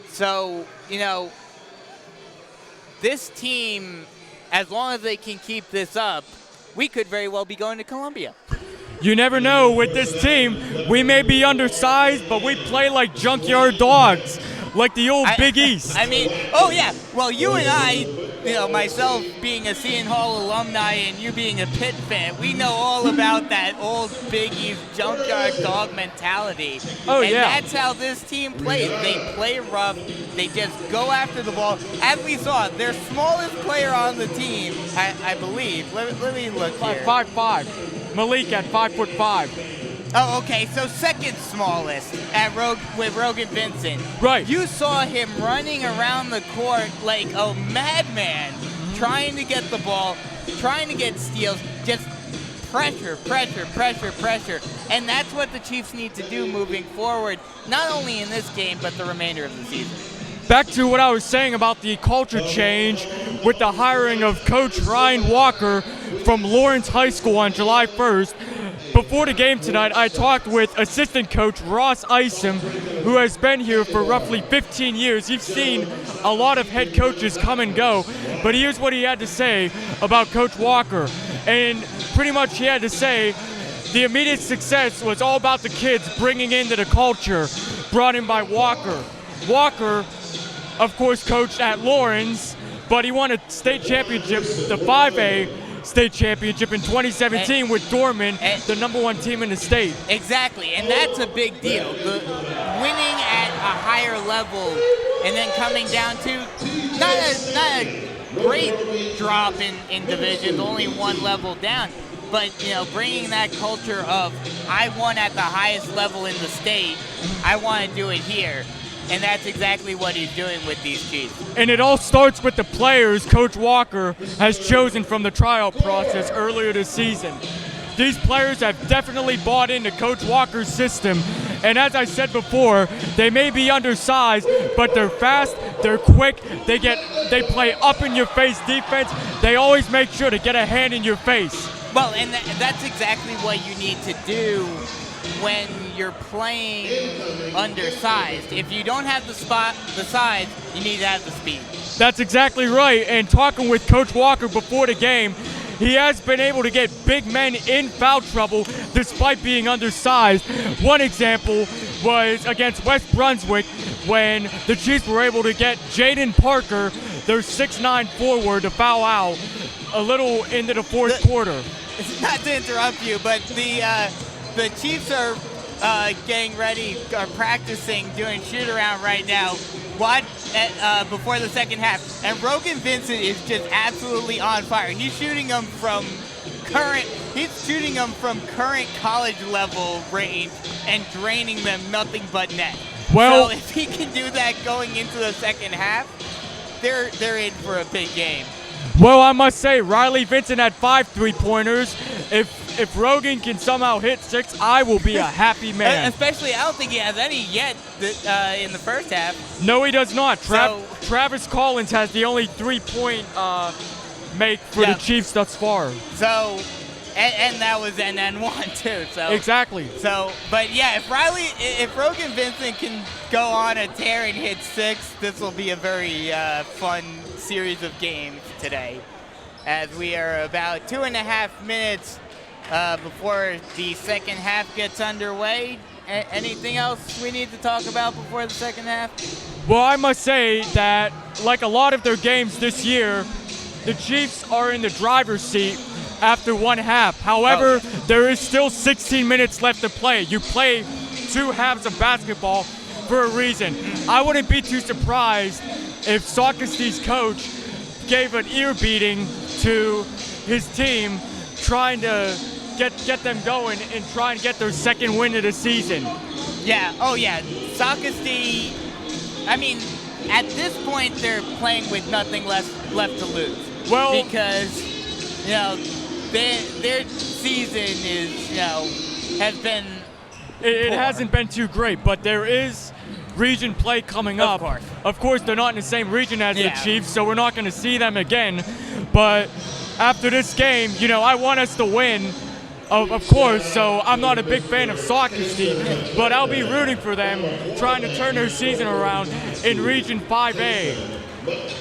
Speaker 2: So, you know, this team, as long as they can keep this up, we could very well be going to Columbia.
Speaker 3: You never know with this team. We may be undersized, but we play like junkyard dogs, like the old Big East.
Speaker 2: I mean, oh yeah. Well, you and I, you know, myself being a Seton Hall alumni and you being a Pitt fan, we know all about that old Big East junkyard dog mentality.
Speaker 3: Oh,
Speaker 2: and
Speaker 3: yeah.
Speaker 2: that's how this team plays. They play rough. They just go after the ball. As we saw, their smallest player on the team, I believe. Let me look here.
Speaker 3: 5'5". Malik at 5'5".
Speaker 2: Oh, okay. So second smallest with Rogan Vincent.
Speaker 3: Right.
Speaker 2: You saw him running around the court like a madman, trying to get the ball, trying to get steals, just pressure. And that's what the Chiefs need to do moving forward, not only in this game, but the remainder of the season.
Speaker 3: Back to what I was saying about the culture change with the hiring of Coach Ryan Walker from Lawrence High School on July 1st. Before the game tonight, I talked with assistant coach Ross Isom, who has been here for roughly 15 years. He's seen a lot of head coaches come and go, but here's what he had to say about Coach Walker. And pretty much he had to say the immediate success was all about the kids bringing into the culture brought in by Walker. Walker, of course, coached at Lawrence, but he won a state championship, the 5A state championship in 2017 with Dorman, the #1 team in the state.
Speaker 2: Exactly, and that's a big deal. Winning at a higher level and then coming down to not a great drop in divisions, only one level down, but you know, bringing that culture of I won at the highest level in the state, I want to do it here. And that's exactly what he's doing with these Chiefs.
Speaker 3: And it all starts with the players Coach Walker has chosen from the tryout process earlier this season. These players have definitely bought into Coach Walker's system. And as I said before, they may be undersized, but they're fast, they're quick, they play up in your face defense. They always make sure to get a hand in your face.
Speaker 2: Well, and that's exactly what you need to do when you're playing undersized. If you don't have the size, you need to have the speed.
Speaker 3: That's exactly right. And talking with Coach Walker before the game, he has been able to get big men in foul trouble despite being undersized. One example was against West Brunswick when the Chiefs were able to get Jaden Parker, their 6'9" forward, to foul out a little into the fourth quarter.
Speaker 2: Not to interrupt you, but the Chiefs are getting ready, are practicing, doing shoot-around right now. Before the second half, and Rogan Vincent is just absolutely on fire. He's shooting them from current college level range and draining them nothing but net.
Speaker 3: Well,
Speaker 2: so if he can do that going into the second half, they're in for a big game.
Speaker 3: Well, I must say, Riley Vincent had 5 3-pointers. If Rogan can somehow hit 6, I will be a happy man.
Speaker 2: Especially, I don't think he has any yet in the first half.
Speaker 3: No, he does not. Travis Collins has the only 3-point make for the Chiefs thus far.
Speaker 2: So, and that was an N1 too. So
Speaker 3: exactly.
Speaker 2: So, but yeah, if Rogan Vincent can go on a tear and hit 6, this will be a very fun series of games today, as we are about 2.5 minutes before the second half gets underway,
Speaker 6: Anything else we need to talk about before the second half?
Speaker 3: Well, I must say that, like a lot of their games this year, the Chiefs are in the driver's seat after one half. However, there is still 16 minutes left to play. You play 2 halves of basketball for a reason. I wouldn't be too surprised if Socastee's coach gave an ear beating to his team, trying to get them going and try and get their second win of the season.
Speaker 2: Yeah, Socastee, I mean, at this point, they're playing with nothing left to lose.
Speaker 3: Well,
Speaker 2: because, their season is, has been
Speaker 3: it hasn't been too great, but there is region play coming up. Of course, they're not in the same region as the Chiefs, so we're not going to see them again. But after this game, I want us to win, of course, so I'm not a big fan of Socastee, but I'll be rooting for them, trying to turn their season around in Region 5A.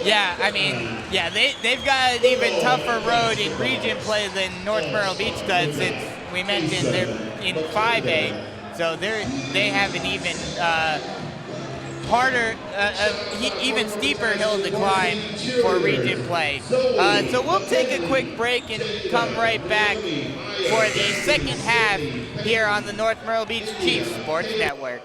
Speaker 2: Yeah, I mean, they've got an even tougher road in region play than North Myrtle Beach does, since we mentioned they're in 5A, so they have an even harder, even steeper hill to climb for region play. So we'll take a quick break and come right back for the second half here on the North Myrtle Beach Chiefs Sports Network.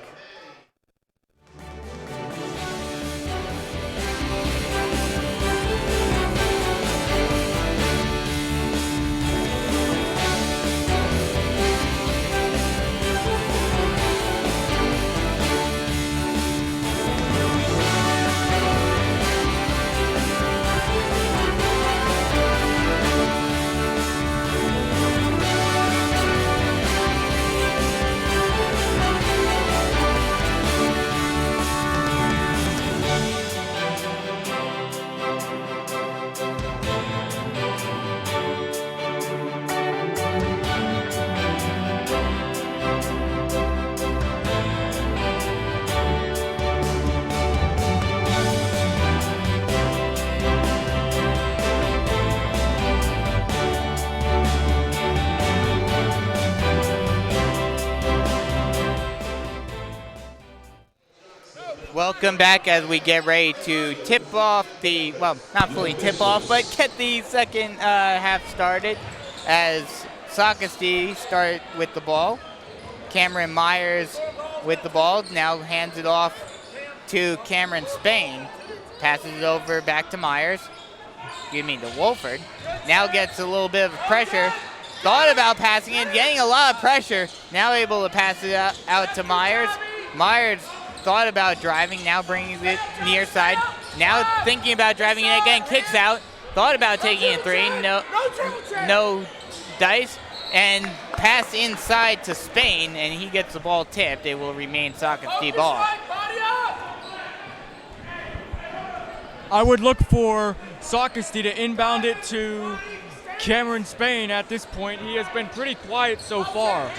Speaker 2: Welcome back as we get ready to tip off not fully tip off, but get the second half started as Socastee start with the ball. Cameron Myers with the ball, now hands it off to Cameron Spain. Passes it over back to Myers. To Wolford. Now gets a little bit of pressure. Thought about passing it, getting a lot of pressure. Now able to pass it out to Myers. Myers thought about driving, now bringing it near side. Now thinking about driving it again, kicks out. Thought about taking a three, no dice. And pass inside to Spain, and he gets the ball tipped. It will remain Socastee ball.
Speaker 3: I would look for Socastee to inbound it to Cameron Spain at this point. He has been pretty quiet so far.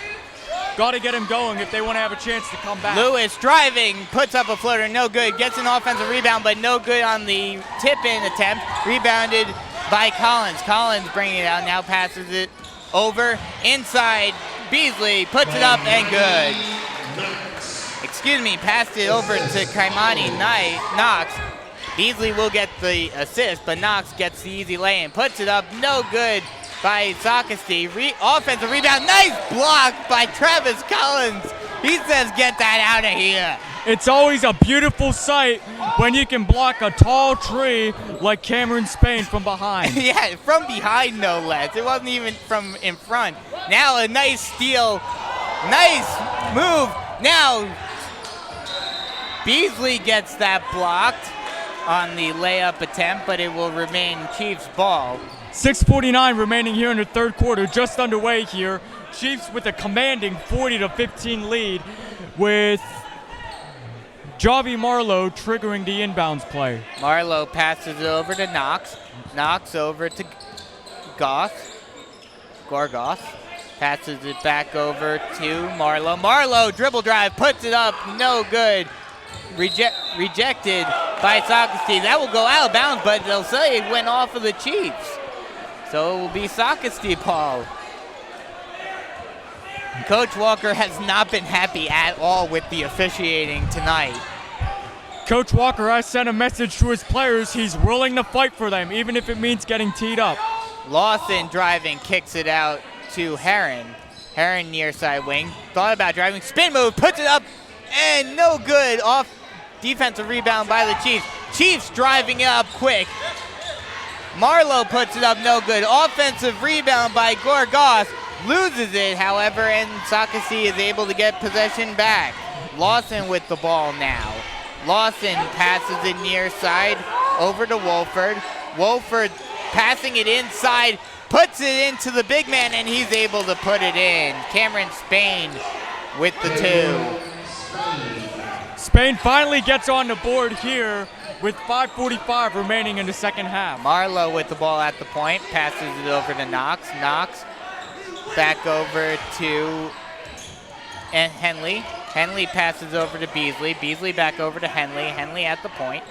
Speaker 3: Got to get him going if they want to have a chance to come back.
Speaker 2: Lewis driving, puts up a floater, no good. Gets an offensive rebound, but no good on the tip-in attempt. Rebounded by Collins. Collins bringing it out, now passes it over inside. Beasley puts it up and good. Passed it over to Kaimani Knox. Beasley will get the assist, but Knox gets the easy lay-in. Puts it up, no good by Socastee. Offensive rebound, nice block by Travis Collins. He says, get that out of here.
Speaker 3: It's always a beautiful sight when you can block a tall tree like Cameron Spain from behind.
Speaker 2: Yeah, from behind no less. It wasn't even from in front. Now a nice steal. Nice move. Now Beasley gets that blocked on the layup attempt, but it will remain Chiefs ball.
Speaker 3: 6:49 remaining here in the third quarter, just underway here. Chiefs with a commanding 40-15 lead, with Javi Marlowe triggering the inbounds play.
Speaker 2: Marlowe passes it over to Knox. Knox over to Gorgoth. Passes it back over to Marlowe. Marlowe dribble drive, puts it up, no good. Rejected by Socastee. That will go out of bounds, but they'll say it went off of the Chiefs. So it will be Socastee ball. Coach Walker has not been happy at all with the officiating tonight.
Speaker 3: Coach Walker has sent a message to his players. He's willing to fight for them, even if it means getting teed up.
Speaker 2: Lawson driving, kicks it out to Heron. Heron near side wing. Thought about driving, spin move, puts it up, and no good. Off defensive rebound by the Chiefs. Chiefs driving it up quick. Marlowe puts it up, no good. Offensive rebound by Gorgas. Loses it, however, and Socastee is able to get possession back. Lawson with the ball now. Lawson passes it near side over to Wolford. Wolford passing it inside, puts it into the big man, and he's able to put it in. Cameron Spain with the 2.
Speaker 3: Spain finally gets on the board here with 5:45 remaining in the second half.
Speaker 2: Marlowe with the ball at the point, passes it over to Knox. Knox back over to Henley. Henley passes over to Beasley. Beasley back over to Henley. Henley at the point.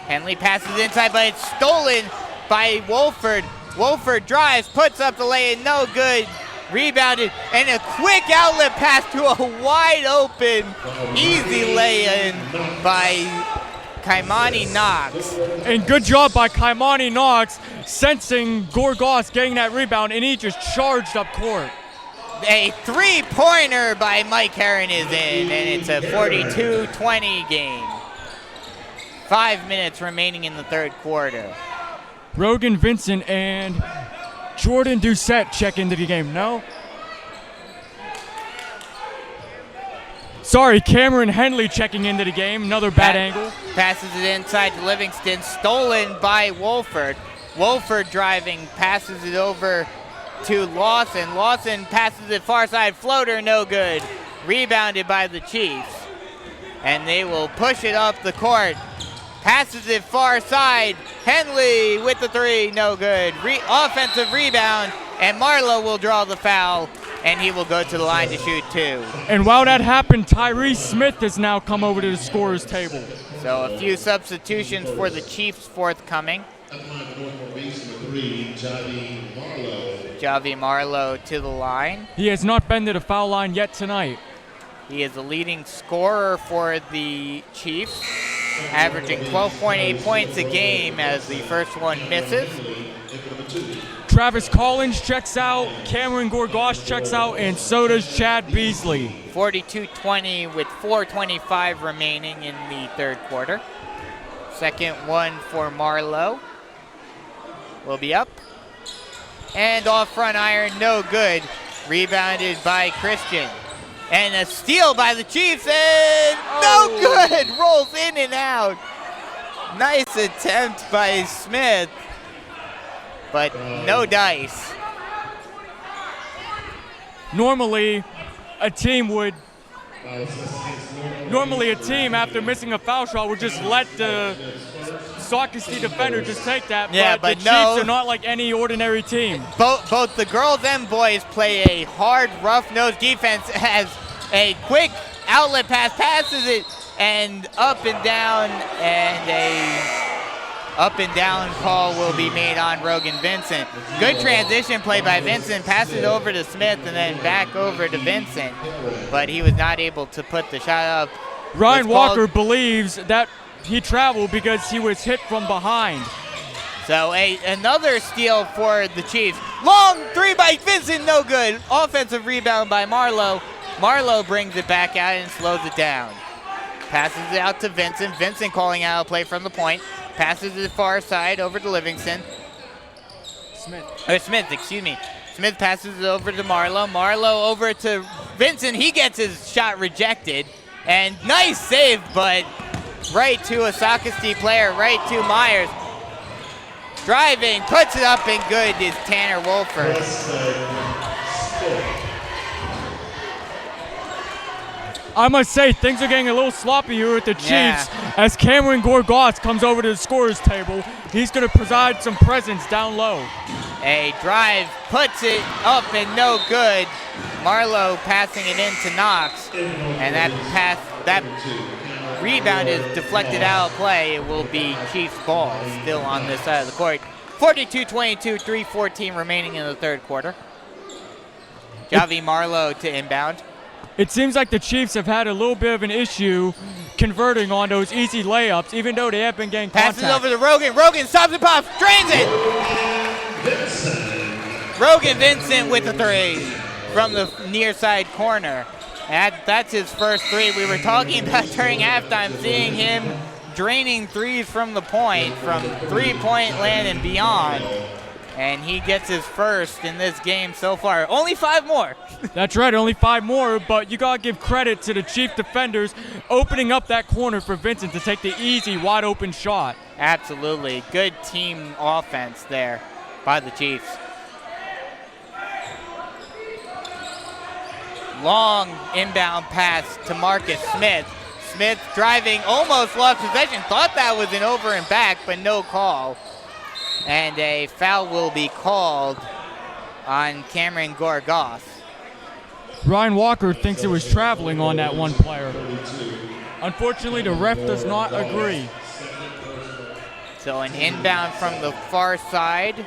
Speaker 2: Henley passes inside, but it's stolen by Wolford. Wolford drives, puts up the lay-in, no good. Rebounded, and a quick outlet pass to a wide open, easy lay-in by Kaimani Knox.
Speaker 3: And good job by Kaimani Knox, sensing Gorgas getting that rebound, and he just charged up court.
Speaker 2: A three-pointer by Mike Heron is in, and it's a 42-20 game. 5 minutes remaining in the third quarter.
Speaker 3: Rogan Vincent and Jordan Doucette check into the game. No? Sorry, Cameron Henley checking into the game. Another bad angle.
Speaker 2: Passes it inside to Livingston, stolen by Wolford. Wolford driving, passes it over to Lawson. Lawson passes it far side, floater, no good. Rebounded by the Chiefs. And they will push it up the court. Passes it far side. Henley with the 3, no good. Offensive rebound, and Marlowe will draw the foul, and he will go to the line to shoot 2.
Speaker 3: And while that happened, Tyrese Smith has now come over to the scorer's table.
Speaker 2: So a few substitutions for the Chiefs forthcoming. Javi Marlowe to the line.
Speaker 3: He has not been to the foul line yet tonight.
Speaker 2: He is the leading scorer for the Chiefs, averaging 12.8 points a game as the first one misses.
Speaker 3: Travis Collins checks out, Cameron Gorgas checks out, and so does Chad Beasley.
Speaker 2: 42-20 with 4:25 remaining in the third quarter. Second one for Marlowe will be up. And off front iron, no good. Rebounded by Christian. And a steal by the Chiefs, and no good! Rolls in and out. Nice attempt by Smith, but no dice.
Speaker 3: Normally, a team after missing a foul shot would just let the Socastee defender just take that.
Speaker 2: Yeah,
Speaker 3: but the
Speaker 2: no.
Speaker 3: Chiefs are not like any ordinary team.
Speaker 2: Both the girls and boys play a hard, rough-nosed defense. Has a quick outlet pass, passes it, and up and down, and a up and down call will be made on Rogan Vincent. Good transition play by Vincent, passes it over to Smith, and then back over to Vincent, but he was not able to put the shot up.
Speaker 3: Ryan Walker believes that he traveled because he was hit from behind.
Speaker 2: So another steal for the Chiefs. Long 3 by Vincent, no good. Offensive rebound by Marlowe. Marlowe brings it back out and slows it down. Passes it out to Vincent. Vincent calling out a play from the point. Passes it far side over to Livingston. Smith, excuse me. Smith passes it over to Marlowe. Marlowe over to Vincent. He gets his shot rejected. And nice save, but right to a Socastee player, right to Myers. Driving, puts it up and good is Tanner Wolford.
Speaker 3: I must say, things are getting a little sloppy here with the Chiefs as Cameron Gorgas comes over to the scorer's table. He's going to provide some presence down low.
Speaker 2: A drive, puts it up and no good. Marlowe passing it into Knox, and that rebound is deflected out of play. It will be Chiefs ball still on this side of the court. 42-22, 3:14 remaining in the third quarter. Javi Marlowe to inbound.
Speaker 3: It seems like the Chiefs have had a little bit of an issue converting on those easy layups, even though they have been getting
Speaker 2: Passes
Speaker 3: contact.
Speaker 2: over to Rogan. Rogan stops and pops, drains it. Rogan Vincent with the three from the near side corner. That's his first three. We were talking about during halftime, seeing him draining threes from the point, from three-point land and beyond. And he gets his first in this game so far. Only 5 more.
Speaker 3: That's right, only 5 more, but you got to give credit to the Chief defenders opening up that corner for Vincent to take the easy, wide-open shot.
Speaker 2: Absolutely. Good team offense there by the Chiefs. Long inbound pass to Marcus Smith. Smith driving, almost lost possession. Thought that was an over and back, but no call. And a foul will be called on Cameron Gorgoth.
Speaker 3: Ryan Walker thinks it was traveling on that one player. Unfortunately, the ref does not agree.
Speaker 2: So an inbound from the far side.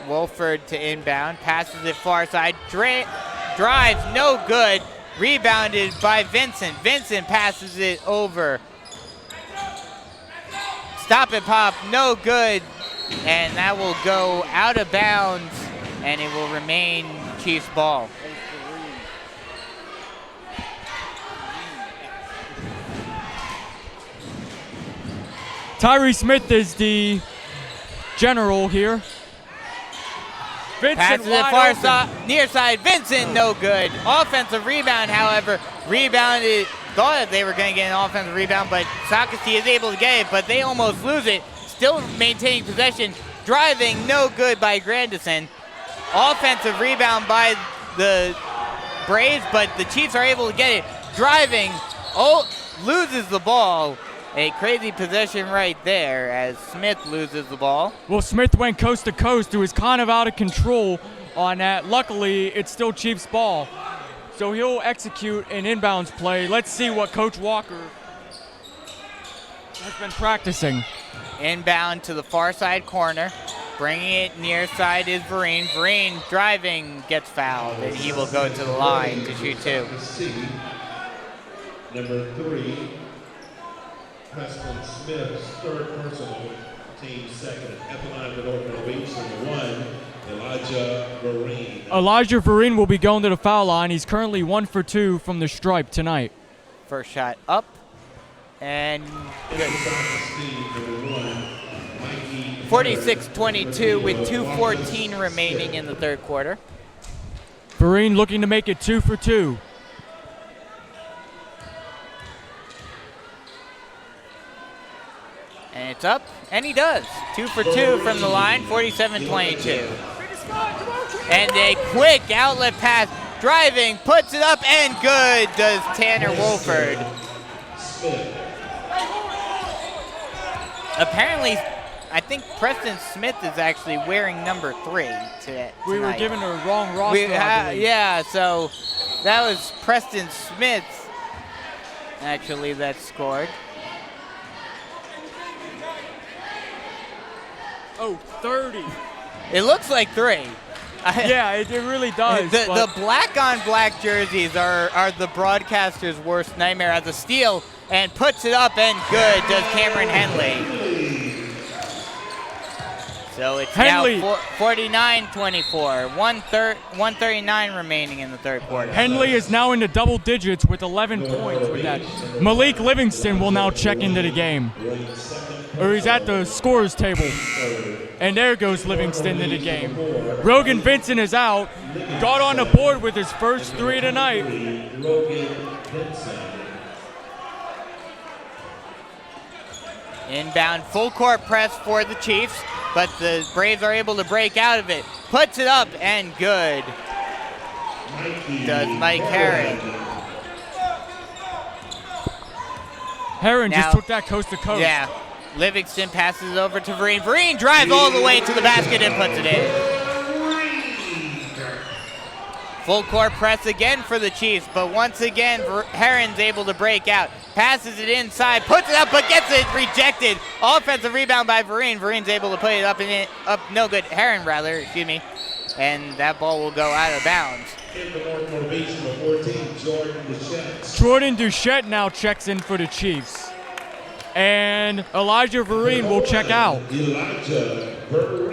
Speaker 2: Wolford to inbound, passes it far side, drives, no good. Rebounded by Vincent. Vincent passes it over. Stop and pop, no good. And that will go out of bounds, and it will remain Chiefs ball.
Speaker 3: Tyree Smith is the general here. Vincent
Speaker 2: Passes it far side, near side. Vincent, no good. Offensive rebound, however, rebounded. Thought they were going to get an offensive rebound, but Socastee is able to get it, but they almost lose it. Still maintaining possession. Driving, no good by Grandison. Offensive rebound by the Braves, but the Chiefs are able to get it. Driving, loses the ball. A crazy possession right there as Smith loses the ball.
Speaker 3: Well, Smith went coast to coast. He was kind of out of control on that. Luckily, it's still Chiefs ball. So he'll execute an inbounds play. Let's see what Coach Walker has been practicing.
Speaker 2: Inbound to the far side corner. Bringing it near side is Vereen. Vereen driving, gets fouled, and he will go to the line to shoot 2.
Speaker 4: Number 3, Preston Smith's third personal, team second. At the line with North Myrtle Beach, number 1, Elijah Vereen.
Speaker 3: Elijah Vereen will be going to the foul line. He's currently 1 for 2 from the stripe tonight.
Speaker 2: First shot up, and good. 46-22 with 2:14 remaining in the third quarter.
Speaker 3: Vereen looking to make it 2 for 2.
Speaker 2: And it's up, and he does. 2 for 2 from the line, 47-22. And a quick outlet pass, driving, puts it up, and good does Tanner Wolford. Apparently, I think Preston Smith is actually wearing number 3 today.
Speaker 3: We were given a wrong roster.
Speaker 2: Yeah, so that was Preston Smith, actually, that scored.
Speaker 3: Oh, 30.
Speaker 2: It looks like 3.
Speaker 3: Yeah, it really does.
Speaker 2: The black-on-black jerseys are the broadcaster's worst nightmare. As a steal and puts it up, and good does Cameron Henley. So it's
Speaker 3: Henley.
Speaker 2: now 49-24, 139 remaining in the third quarter.
Speaker 3: Henley is now into double digits with 11 points with that. Malik Livingston will now check into the game. Or he's at the scorer's table. And there goes Livingston in the game. Rogan Vincent is out. Got on the board with his first 3 tonight.
Speaker 2: Inbound full court press for the Chiefs, but the Braves are able to break out of it. Puts it up, and good does Mike Herron.
Speaker 3: Herron
Speaker 2: Now,
Speaker 3: just took that coast to coast.
Speaker 2: Yeah. Livingston passes it over to Vereen. Vereen drives all the way to the basket and puts it in. Full court press again for the Chiefs, but once again, Herron's able to break out. Passes it inside, puts it up, but gets it rejected. Offensive rebound by Vereen. Vereen's able to put it up, no good. Herron, rather, excuse me. And that ball will go out of bounds.
Speaker 4: In the North Myrtle Beach, number 14, Jordan Duchette.
Speaker 3: Jordan Duchette now checks in for the Chiefs. And Elijah Vereen will check out.
Speaker 4: Elijah Vereen.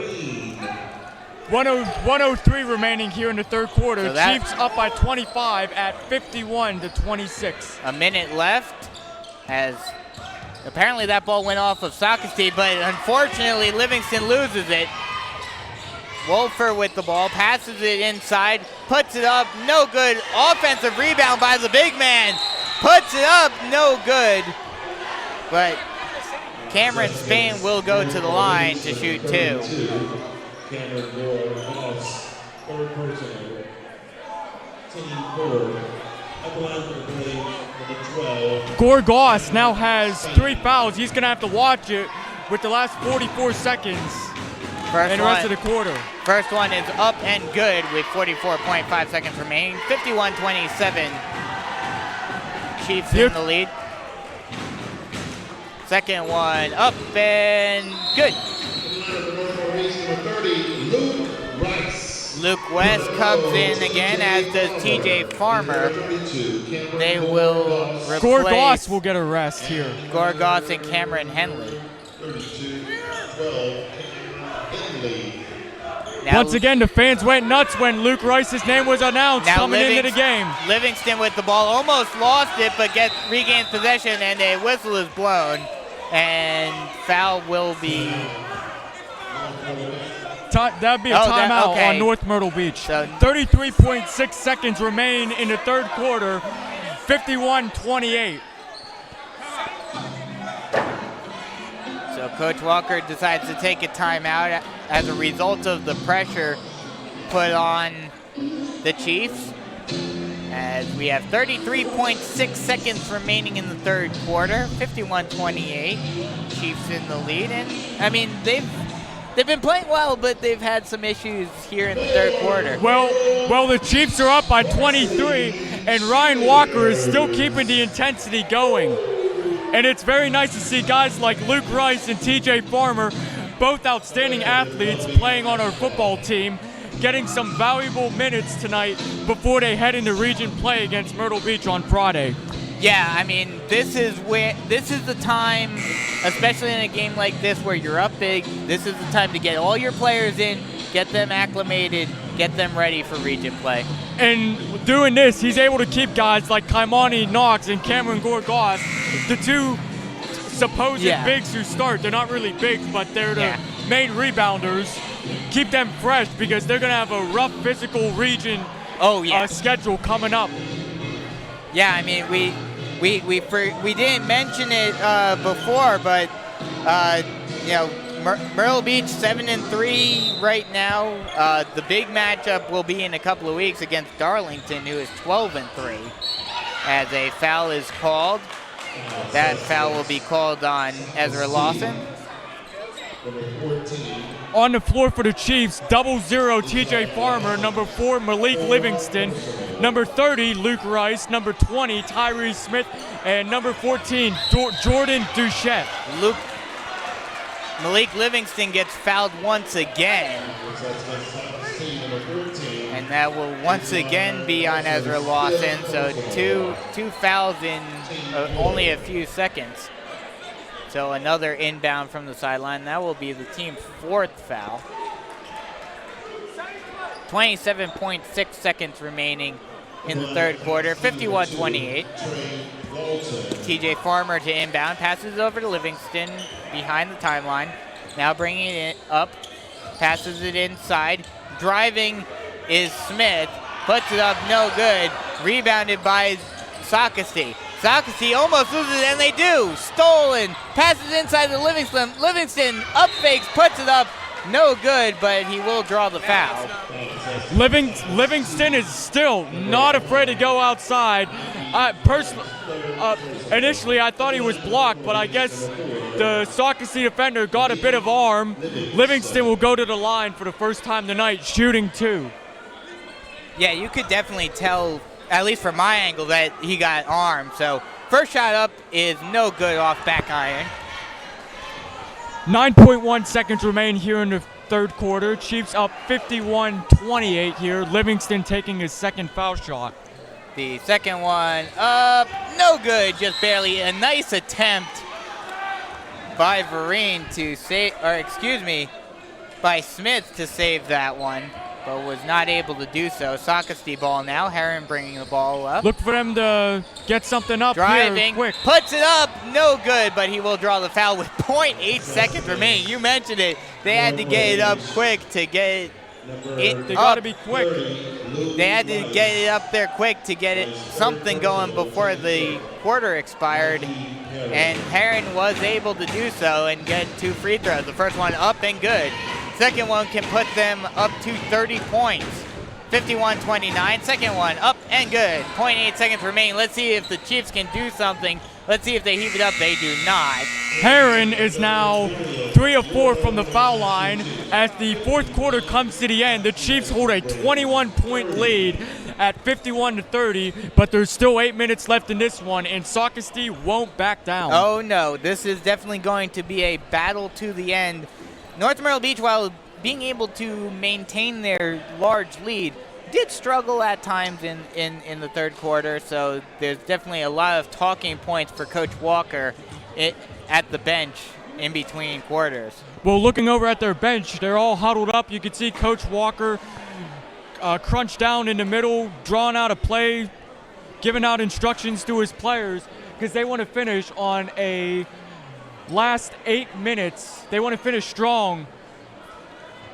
Speaker 3: 103 remaining here in the third quarter.
Speaker 2: So that-
Speaker 3: Chiefs up by 25 at 51-26.
Speaker 2: A minute left, as apparently that ball went off of Socastee, but unfortunately Livingston loses it. Wolfer with the ball, passes it inside, puts it up, no good. Offensive rebound by the big man, puts it up, no good. But Cameron Spain will go to the line to shoot two.
Speaker 4: Cameron Moore-Moss, third personal. Team forward. At the line for the play, number 12.
Speaker 3: Gorgas now has 3 fouls. He's going to have to watch it with the last 44 seconds
Speaker 2: First
Speaker 3: and the rest of the quarter.
Speaker 2: First one is up and good with 44.5 seconds remaining. 51-27. Chiefs in the lead. Second one up and good. Luke West comes in again, as does TJ Farmer. They will replace
Speaker 3: Gorgas will get a rest here.
Speaker 2: Gorgas and Cameron Henley.
Speaker 4: 32-12, Henley.
Speaker 2: Now,
Speaker 3: Once again, the fans went nuts when Luke Rice's name was announced
Speaker 2: now
Speaker 3: coming into the game.
Speaker 2: Livingston with the ball, almost lost it, but regains possession, and a whistle is blown. And foul will be...
Speaker 3: That would be a timeout on North Myrtle Beach.
Speaker 2: So
Speaker 3: 33.6 seconds remain in the third quarter, 51-28.
Speaker 2: So Coach Walker decides to take a timeout as a result of the pressure put on the Chiefs. As we have 33.6 seconds remaining in the third quarter, 51-28. Chiefs in the lead, and I mean they've been playing well, but they've had some issues here in the third quarter.
Speaker 3: Well, the Chiefs are up by 23, and Ryan Walker is still keeping the intensity going. And it's very nice to see guys like Luke Rice and TJ Farmer, both outstanding athletes playing on our football team, getting some valuable minutes tonight before they head into region play against Myrtle Beach on Friday.
Speaker 2: Yeah, I mean, this is the time, especially in a game like this where you're up big, this is the time to get all your players in, get them acclimated, get them ready for region play.
Speaker 3: And doing this, he's able to keep guys like Kaimani Knox and Cameron Gorgas, the two supposed bigs who start. They're not really bigs, but they're the main rebounders. Keep them fresh because they're going to have a rough physical region schedule coming up.
Speaker 2: Yeah, I mean, we didn't mention it before, but Myrtle Beach 7-3 right now. The big matchup will be in a couple of weeks against Darlington, who is 12-3. As a foul is called, that foul will be called on Ezra Lawson.
Speaker 3: On the floor for the Chiefs, 00 TJ Farmer, number 4 Malik Livingston, number 30 Luke Rice, number 20 Tyree Smith, and number 14 Jordan Duchette.
Speaker 2: Malik Livingston gets fouled once again. And that will once again be on Ezra Lawson. So two fouls in only a few seconds. So another inbound from the sideline. That will be the team's 4th foul. 27.6 seconds remaining in the third quarter. 51-28. TJ Farmer to inbound. Passes over to Livingston behind the timeline. Now bringing it up. Passes it inside. Driving is Smith. Puts it up, no good. Rebounded by Socastee. Socastee almost loses it, and they do. Stolen. Passes inside to Livingston. Livingston up fakes, puts it up. No good, but he will draw the foul.
Speaker 3: Livingston is still not afraid to go outside. Initially, I thought he was blocked, but I guess the Socastee defender got a bit of arm. Livingston will go to the line for the first time tonight, shooting 2.
Speaker 2: Yeah, you could definitely tell, at least from my angle, that he got armed. So first shot up is no good off back iron.
Speaker 3: 9.1 seconds remain here in the third quarter. Chiefs up 51-28 here. Livingston taking his second foul shot.
Speaker 2: The second one up, no good, just barely. A nice attempt by Vereen to save, or excuse me, by Smith to save that one, but was not able to do so. Socastee ball now. Heron bringing the ball up.
Speaker 3: Look for them to get something up
Speaker 2: Driving,
Speaker 3: here quick.
Speaker 2: puts it up, no good, but he will draw the foul with 0.8 seconds remaining. You mentioned it. They had to get it up quick to get it
Speaker 3: They
Speaker 2: up.
Speaker 3: got to be quick.
Speaker 2: They had to get it up there quick to get it something going before the quarter expired, and Heron was able to do so and get 2 free throws. The first one up and good. Second one can put them up to 30 points. 51-29. Second one up and good. 0.8 seconds remaining. Let's see if the Chiefs can do something. Let's see if they heave it up. They do not.
Speaker 3: Heron is now 3 of 4 from the foul line. As the fourth quarter comes to the end, the Chiefs hold a 21-point lead at 51-30, but there's still 8 minutes left in this one, and Socastee won't back down.
Speaker 2: Oh no, this is definitely going to be a battle to the end. North Myrtle Beach, while being able to maintain their large lead, did struggle at times in the third quarter, so there's definitely a lot of talking points for Coach Walker at the bench in between quarters.
Speaker 3: Well, looking over at their bench, they're all huddled up. You can see Coach Walker crunch down in the middle, drawing out a play, giving out instructions to his players, because they want to finish on a last 8 minutes. They want to finish strong.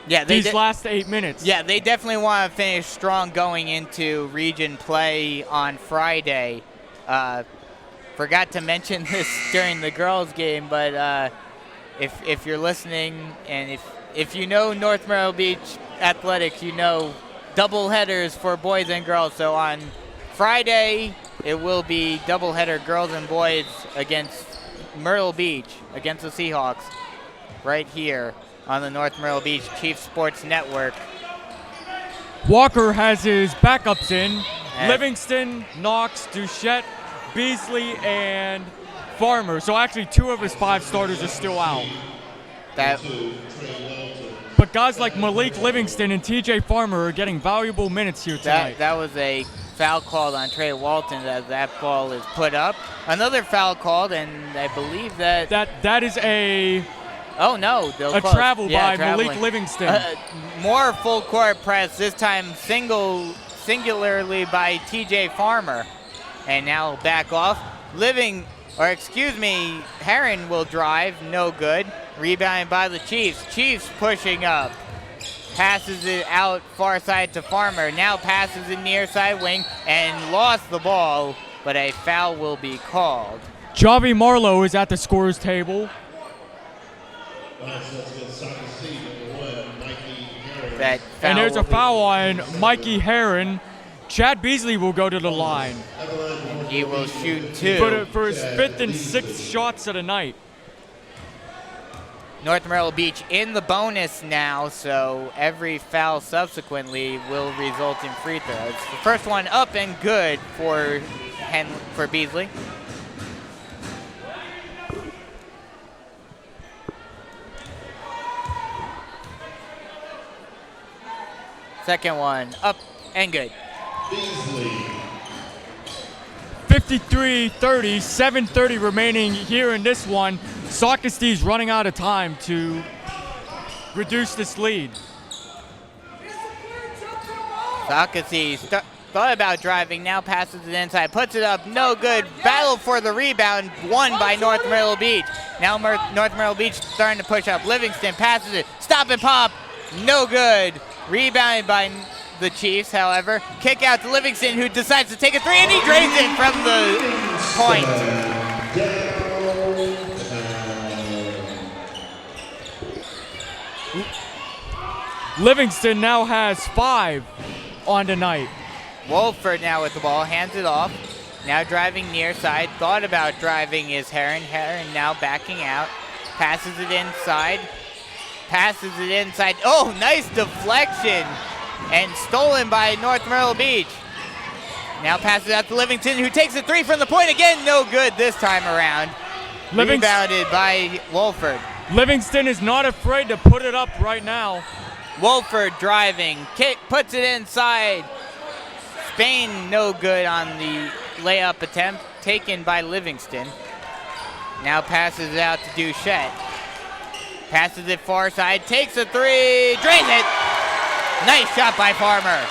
Speaker 2: Yeah,
Speaker 3: these last 8 minutes.
Speaker 2: Yeah, they definitely want to finish strong going into region play on Friday. Forgot to mention this during the girls' game, but if you're listening and if you know North Myrtle Beach athletics, you know double headers for boys and girls. So on Friday, it will be doubleheader girls and boys against Myrtle Beach, against the Seahawks, right here on the North Myrtle Beach Chiefs Sports Network.
Speaker 3: Walker has his backups in. Livingston, Knox, Duchette, Beasley, and Farmer. So actually 2 of his 5 starters are still out. But guys like Malik Livingston and TJ Farmer are getting valuable minutes here tonight.
Speaker 2: That was a foul called on Trey Walton as that ball is put up. Another foul called, and I believe that
Speaker 3: is a
Speaker 2: oh no,
Speaker 3: a
Speaker 2: close.
Speaker 3: travel
Speaker 2: yeah,
Speaker 3: by
Speaker 2: traveling.
Speaker 3: Malik Livingston.
Speaker 2: More full court press, this time singularly by TJ Farmer. And now back off. Heron will drive, no good. Rebounded by the Chiefs. Chiefs pushing up. Passes it out far side to Farmer. Now passes it near side wing and lost the ball, but a foul will be called.
Speaker 3: Javi Marlowe is at the scorer's table. And there's a foul on Mikey Heron. Chad Beasley will go to the line.
Speaker 2: He will shoot 2.
Speaker 3: For his 5th and 6th shots of the night.
Speaker 2: North Myrtle Beach in the bonus now, so every foul subsequently will result in free throws. The first one up and good for Beasley. Second one up and good.
Speaker 3: 53-30, 7:30 remaining here in this one. Socastee's running out of time to reduce this lead.
Speaker 2: Socastee thought about driving, now passes it inside, puts it up, no good. Battle for the rebound, won by North Myrtle Beach. Now North Myrtle Beach starting to push up. Livingston passes it, stop and pop, no good. Rebounded by the Chiefs, however. Kick out to Livingston, who decides to take a 3, and he drains it from the point.
Speaker 3: Livingston now has 5 on the night.
Speaker 2: Wolford now with the ball, hands it off. Now driving near side, thought about driving is Heron. Heron now backing out, passes it inside. Oh, nice deflection. And stolen by North Myrtle Beach. Now passes out to Livingston, who takes a 3 from the point again. No good this time around. Rebounded by Wolford.
Speaker 3: Livingston is not afraid to put it up right now.
Speaker 2: Wolford driving, puts it inside. Spain no good on the layup attempt taken by Livingston. Now passes it out to Duchette. Passes it far side, takes a three, drains it. Nice shot by Farmer.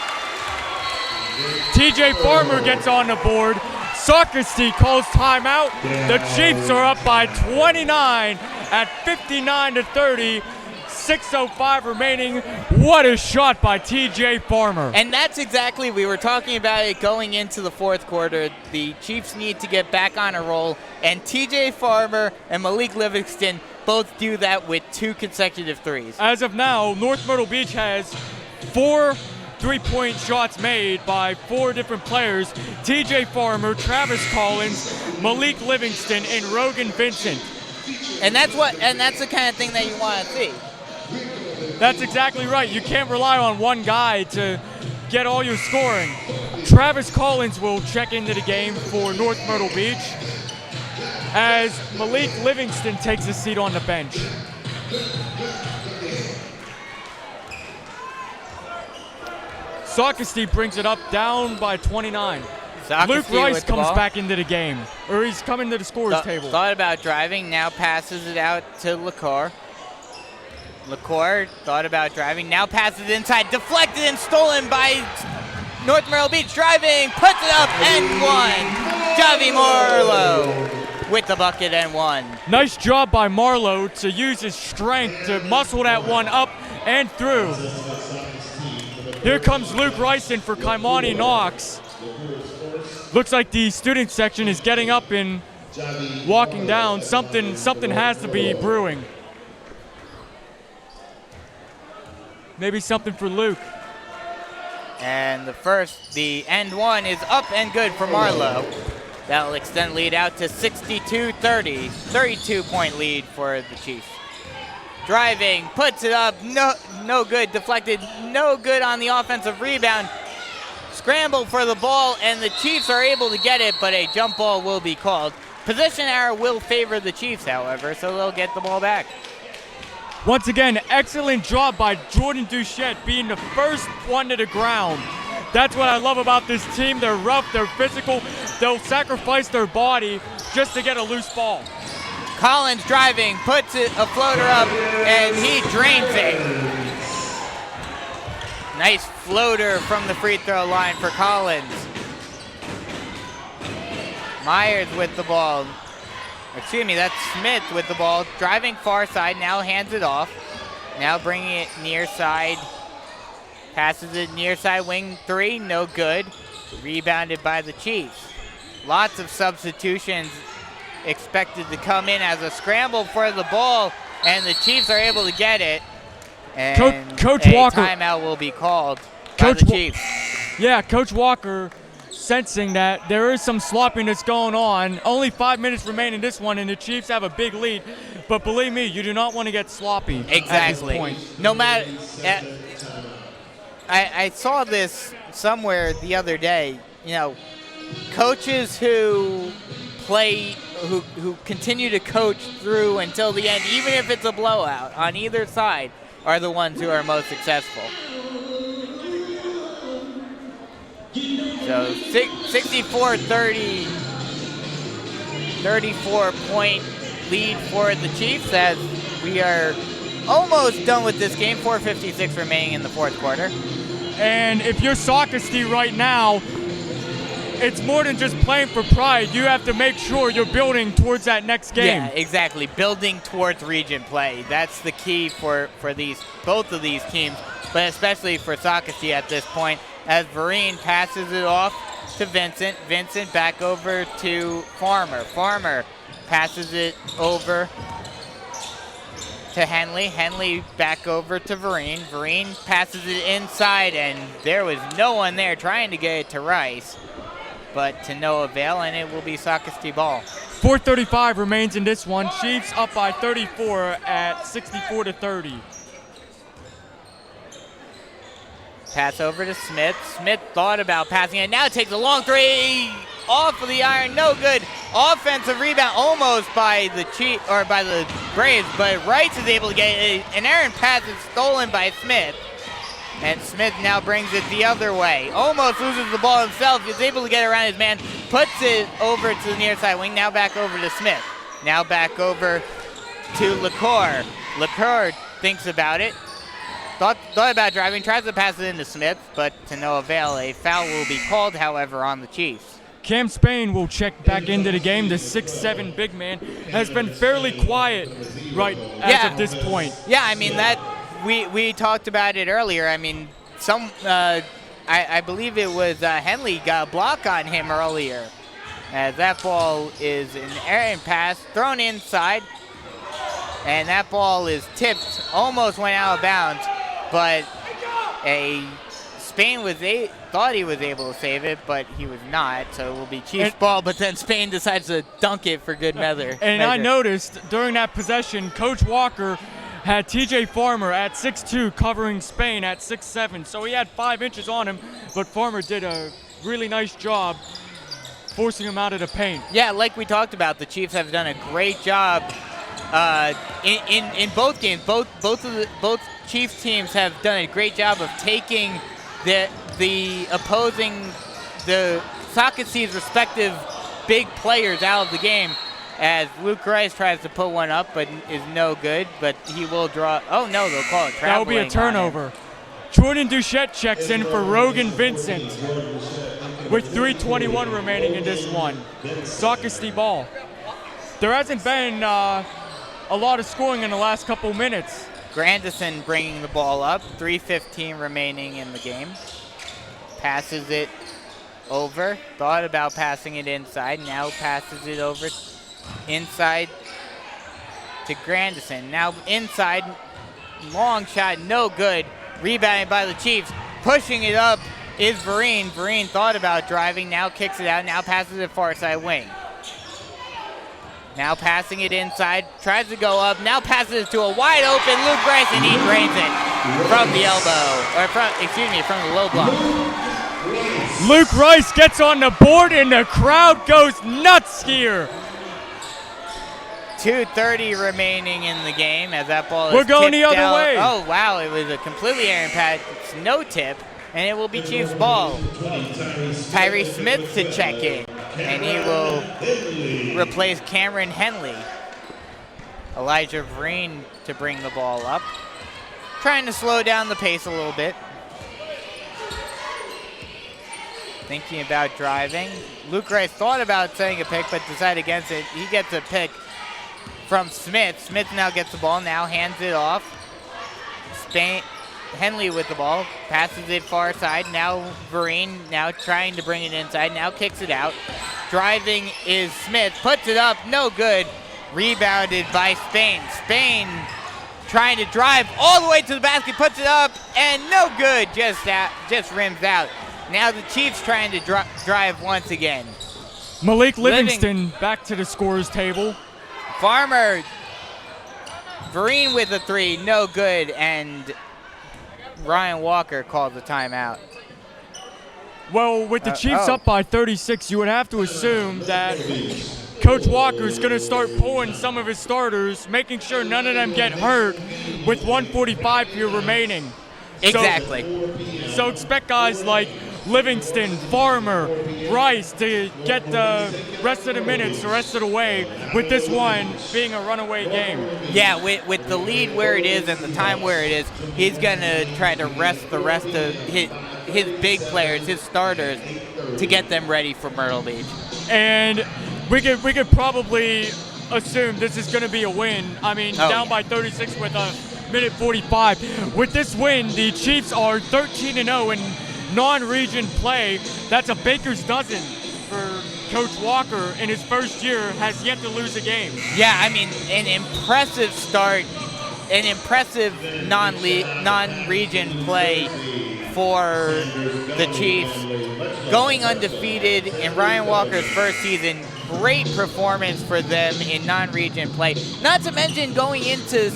Speaker 3: TJ Farmer gets on the board. Socastee calls timeout. The Chiefs are up by 29 at 59-30. 6:05 remaining. What a shot by TJ Farmer.
Speaker 2: And that's exactly, we were talking about it going into the fourth quarter. The Chiefs need to get back on a roll, and TJ Farmer and Malik Livingston both do that with 2 consecutive threes.
Speaker 3: As of now, North Myrtle Beach has 4 3-point shots made by 4 different players. TJ Farmer, Travis Collins, Malik Livingston, and Rogan Vincent.
Speaker 2: And that's the kind of thing that you want to see.
Speaker 3: That's exactly right. You can't rely on one guy to get all your scoring. Travis Collins will check into the game for North Myrtle Beach as Malik Livingston takes a seat on the bench. Socastee brings it up down by 29.
Speaker 2: Socastee
Speaker 3: Luke Rice
Speaker 2: with the
Speaker 3: comes
Speaker 2: ball.
Speaker 3: back into the game, or he's coming to the scorer's table.
Speaker 2: Thought about driving, now passes it out to LaCour. LaCour thought about driving, now passes inside, deflected and stolen by North Myrtle Beach. Driving, puts it up and one. Javi Marlowe with the bucket and one.
Speaker 3: Nice job by Marlowe to use his strength to muscle that one up and through. Here comes Luke Rice in for Kaimani Knox. Looks like the student section is getting up and walking down. Something has to be brewing. Maybe something for Luke.
Speaker 2: And the end one is up and good for Marlowe. That'll extend lead out to 62-30, 32-point lead for the Chiefs. Driving, puts it up, no good, deflected, no good on the offensive rebound. Scramble for the ball, and the Chiefs are able to get it, but a jump ball will be called. Possession error will favor the Chiefs, however, so they'll get the ball back.
Speaker 3: Once again, excellent job by Jordan Duchette being the first one to the ground. That's what I love about this team. They're rough, they're physical, they'll sacrifice their body just to get a loose ball.
Speaker 2: Collins driving, puts a floater up, and he drains it. Nice floater from the free throw line for Collins. Myers with the ball. Excuse me, that's Smith with the ball. Driving far side, now hands it off. Now bringing it near side. Passes it near side, wing three, no good. Rebounded by the Chiefs. Lots of substitutions expected to come in as a scramble for the ball, and the Chiefs are able to get it. And
Speaker 3: Coach
Speaker 2: a
Speaker 3: Walker.
Speaker 2: timeout will be called by the Chiefs.
Speaker 3: Yeah, Coach Walker sensing that there is some sloppiness going on. Only 5 minutes remain in this one, and the Chiefs have a big lead. But believe me, you do not want to get sloppy
Speaker 2: Exactly.
Speaker 3: at this point.
Speaker 2: No matter, I saw this somewhere the other day. You know, coaches who continue to coach through until the end, even if it's a blowout on either side, are the ones who are most successful. So 64-30, 34-point lead for the Chiefs as we are almost done with this game. 4:56 remaining in the fourth quarter.
Speaker 3: And if you're Socastee right now, it's more than just playing for pride. You have to make sure you're building towards that next game.
Speaker 2: Yeah, exactly. Building towards region play. That's the key for both of these teams, but especially for Socastee at this point, as Vereen passes it off to Vincent. Vincent back over to Farmer. Farmer passes it over to Henley. Henley back over to Vereen. Vereen passes it inside, and there was no one there trying to get it to Rice, but to no avail, and it will be Socastee ball.
Speaker 3: 4:35 remains in this one. Chiefs up by 34 at 64-30.
Speaker 2: Pass over to Smith. Smith thought about passing it. Now takes a long three. off of the iron, no good. Offensive rebound almost by the Braves, but Rice is able to get it. An errant pass is stolen by Smith. And Smith now brings it the other way. Almost loses the ball himself. He's able to get around his man. Puts it over to the near side wing. Now back over to Smith. Now back over to LaCour. LaCour thinks about it. Thought about driving. Tries to pass it into Smith, but to no avail. A foul will be called, however, on the Chiefs.
Speaker 3: Cam Spain will check back into the game. The 6'7" big man has been fairly quiet as of this point.
Speaker 2: Yeah, I mean, that we talked about it earlier. I mean, I believe it was Henley got a block on him earlier. As that ball is an errant pass thrown inside, and that ball is tipped, almost went out of bounds, but Spain thought he was able to save it, but he was not, so it will be Chiefs ball, but then Spain decides to dunk it for good measure.
Speaker 3: And I noticed during that possession, Coach Walker had TJ Farmer at 6'2", covering Spain at 6'7", so he had 5 inches on him, but Farmer did a really nice job forcing him out of the paint.
Speaker 2: Yeah, like we talked about, the Chiefs have done a great job in both games. Both Chiefs teams have done a great job of taking the Socastee's respective big players out of the game, as Luke Rice tries to put one up but is no good, but he will draw. Oh no, they'll call it traveling.
Speaker 3: That will be a turnover. Jordan Duchette checks in for Rogan Vincent with 3:21 remaining in this one. Socastee ball. There hasn't been a lot of scoring in the last couple minutes.
Speaker 2: Grandison bringing the ball up, 3:15 remaining in the game. Passes it over, thought about passing it inside, now passes it over inside to Grandison. Now inside, long shot, no good. Rebounded by the Chiefs, pushing it up is Vereen. Vereen thought about driving, now kicks it out, now passes it far side wing. Now passing it inside, tries to go up, now passes it to a wide open Luke Rice, and he drains it from the elbow, or from the low block.
Speaker 3: Luke Rice gets on the board, and the crowd goes nuts here.
Speaker 2: 2:30 remaining in the game as that ball is
Speaker 3: We're going the other
Speaker 2: down.
Speaker 3: way.
Speaker 2: Oh, wow, it was a completely errant pass. It's no tip, and it will be Chiefs ball. Tyree Smith to check in, and he will replace Cameron Henley. Elijah Vereen to bring the ball up. Trying to slow down the pace a little bit. Thinking about driving. Luke Rice thought about setting a pick, but decided against it. He gets a pick from Smith. Smith now gets the ball, now hands it off. Henley with the ball, passes it far side. Now Vereen, now trying to bring it inside, now kicks it out. Driving is Smith, puts it up, no good. Rebounded by Spain. Spain trying to drive all the way to the basket, puts it up, and no good, just rims out. Now the Chiefs trying to drive once again.
Speaker 3: Malik Livingston back to the scorer's table.
Speaker 2: Farmer, Vereen with a three, no good, and Ryan Walker called the timeout.
Speaker 3: Well, with the Chiefs up by 36, you would have to assume that Coach Walker's going to start pulling some of his starters, making sure none of them get hurt with 1:45 here remaining.
Speaker 2: Exactly.
Speaker 3: So expect guys like Livingston, Farmer, Rice to get the rest of the minutes, the rest of the way, with this one being a runaway game.
Speaker 2: Yeah, with the lead where it is and the time where it is, he's going to try to rest the rest of his big players, his starters, to get them ready for Myrtle Beach.
Speaker 3: And we could probably assume this is going to be a win. I mean, down by 36 with a minute 45. With this win, the Chiefs are 13-0 in non-region play. That's a baker's dozen for Coach Walker in his first year, has yet to lose a game.
Speaker 2: Yeah, I mean, an impressive start, an impressive non-region play for the Chiefs. Going undefeated in Ryan Walker's first season, great performance for them in non-region play. Not to mention going into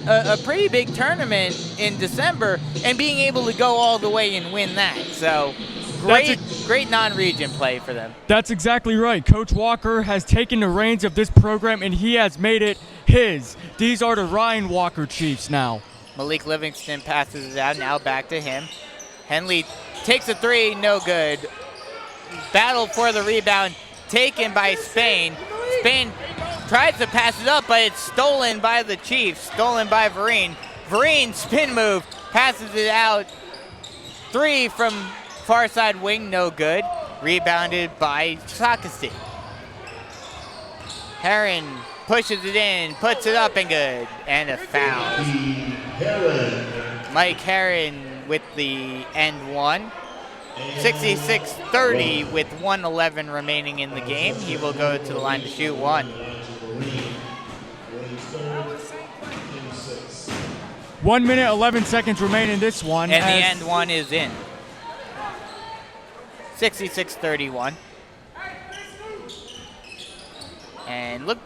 Speaker 2: a pretty big tournament in December and being able to go all the way and win that. So Great non-region play for them.
Speaker 3: That's exactly right. Coach Walker has taken the reins of this program, and he has made it his. These are the Ryan Walker Chiefs now.
Speaker 2: Malik Livingston passes it out, now back to him. Henley takes a three, no good. Battle for the rebound, taken by Spain. Spain tries to pass it up, but it's stolen by the Chiefs, stolen by Vereen. Vereen, spin move, passes it out. Three from far side wing, no good. Rebounded by Socastee. Heron pushes it in, puts it up and good. And a foul. Mike Heron with the end one. 66-30 with 1:11 remaining in the game. He will go to the line to shoot one.
Speaker 3: 1 minute, 11 seconds remain in this one.
Speaker 2: And the end one is in. 66-31. And look,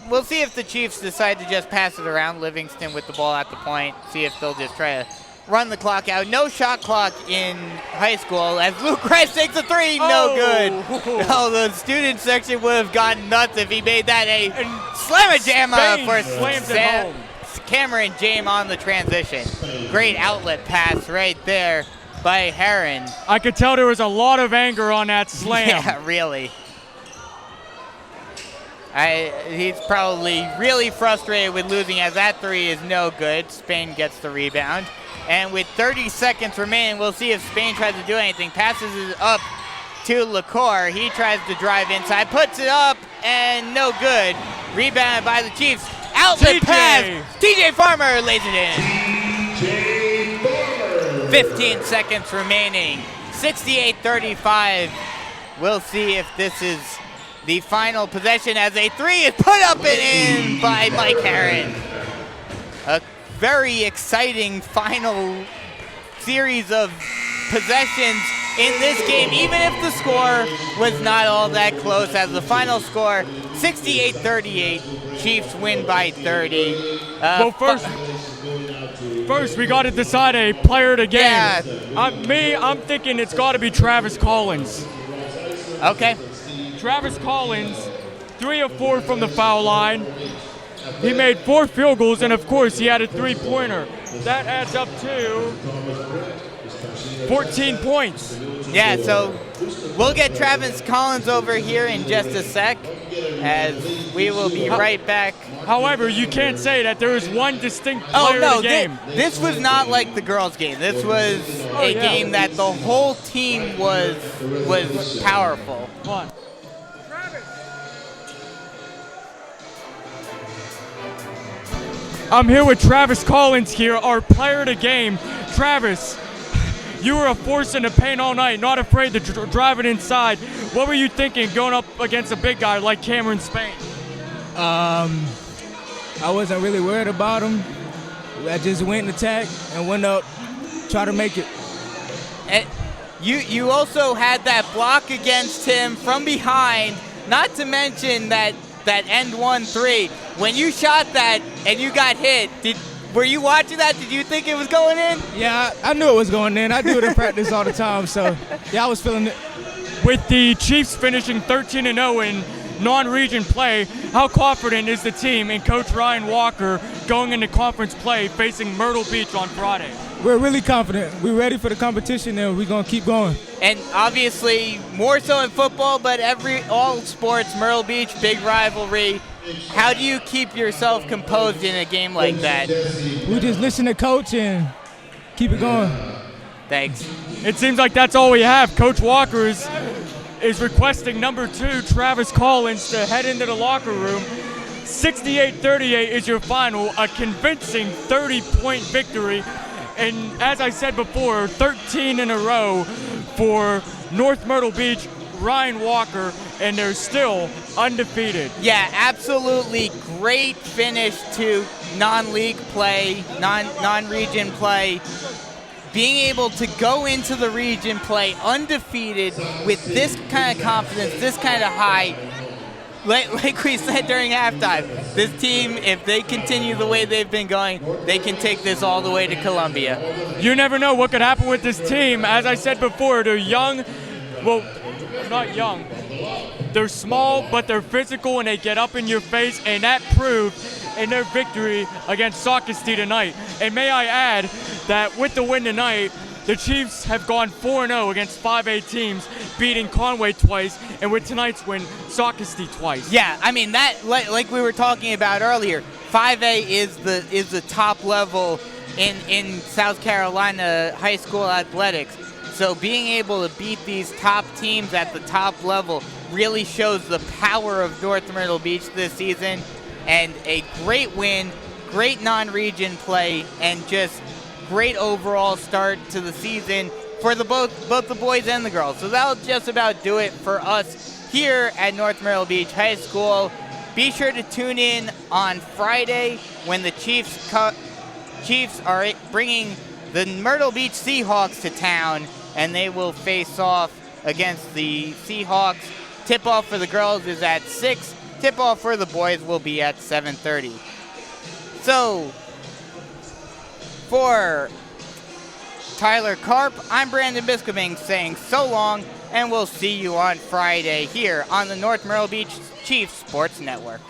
Speaker 2: we'll see if the Chiefs decide to just pass it around. Livingston with the ball at the point. See if they'll just try to run the clock out. No shot clock in high school as Luke Rice takes a three. No good. Oh, the student section would have gone nuts if he made that a slam-a-jamma for Cameron James on the transition. Great outlet pass right there by Heron.
Speaker 3: I could tell there was a lot of anger on that slam.
Speaker 2: Yeah, really. He's probably really frustrated with losing as that three is no good. Spain gets the rebound. And with 30 seconds remaining, we'll see if Spain tries to do anything. Passes it up to LaCour. He tries to drive inside, puts it up, and no good. Rebounded by the Chiefs. Outlet pass. TJ Farmer lays it in. 15 seconds remaining. 68-35. We'll see if this is the final possession as a three is put up and in by Mike Heron. A very exciting final series of possessions in this game, even if the score was not all that close. As the final score, 68-38, Chiefs win by 30.
Speaker 3: Well, first we got to decide a player of the game.
Speaker 2: Yeah.
Speaker 3: I'm thinking it's got to be Travis Collins.
Speaker 2: Okay.
Speaker 3: Travis Collins, 3 of 4 from the foul line. He made 4 field goals, and of course, he had a 3-pointer. That adds up to 14 points.
Speaker 2: Yeah, so we'll get Travis Collins over here in just a sec, as we will be right back.
Speaker 3: However, you can't say that there is one distinct player of the game.
Speaker 2: This was not like the girls' game. This was a game that the whole team was powerful.
Speaker 3: Come on. I'm here with Travis Collins here, our player of the game. Travis, you were a force in the paint all night, not afraid to drive it inside. What were you thinking going up against a big guy like Cameron Spain?
Speaker 7: I wasn't really worried about him. I just went and attacked and went up, try to make it.
Speaker 2: And you also had that block against him from behind, not to mention that end 1-3. When you shot that and you got hit, were you watching that? Did you think it was going in?
Speaker 7: Yeah, I knew it was going in. I do it in practice all the time, so yeah, I was feeling it.
Speaker 3: With the Chiefs finishing 13-0 in non-region play, how confident is the team in Coach Ryan Walker going into conference play facing Myrtle Beach on Friday?
Speaker 7: We're really confident. We're ready for the competition, and we're going to keep going.
Speaker 2: And obviously, more so in football, but all sports, Myrtle Beach, big rivalry. How do you keep yourself composed in a game like that?
Speaker 7: We just listen to Coach and keep it going.
Speaker 2: Thanks.
Speaker 3: It seems like that's all we have. Coach Walker is requesting number 2, Travis Collins, to head into the locker room. 68-38 is your final, a convincing 30-point victory. And as I said before, 13 in a row for North Myrtle Beach, Ryan Walker, and they're still undefeated.
Speaker 2: Yeah, absolutely great finish to non-league play, non-region play. Being able to go into the region play undefeated with this kind of confidence, this kind of high,
Speaker 6: like we said during halftime, this team, if they continue the way they've been going, they can take this all the way to Columbia.
Speaker 3: You never know what could happen with this team. As I said before, they're young. Well, not young. They're small, but they're physical, and they get up in your face, and that proved in their victory against Socastee tonight. And may I add that with the win tonight, the Chiefs have gone 4-0 against 5A teams, beating Conway twice, and with tonight's win, Socastee twice.
Speaker 2: Yeah, I mean that, like we were talking about earlier, 5A is the top level in South Carolina high school athletics. So being able to beat these top teams at the top level really shows the power of North Myrtle Beach this season, and a great win, great non-region play, and just great overall start to the season for both the boys and the girls. So that'll just about do it for us here at North Myrtle Beach High School. Be sure to tune in on Friday when the Chiefs are bringing the Myrtle Beach Seahawks to town, and they will face off against the Seahawks. Tip-off for the girls is at 6. Tip-off for the boys will be at 7:30. So, for Tyler Karp, I'm Brandon Biscoming saying so long, and we'll see you on Friday here on the North Myrtle Beach Chiefs Sports Network.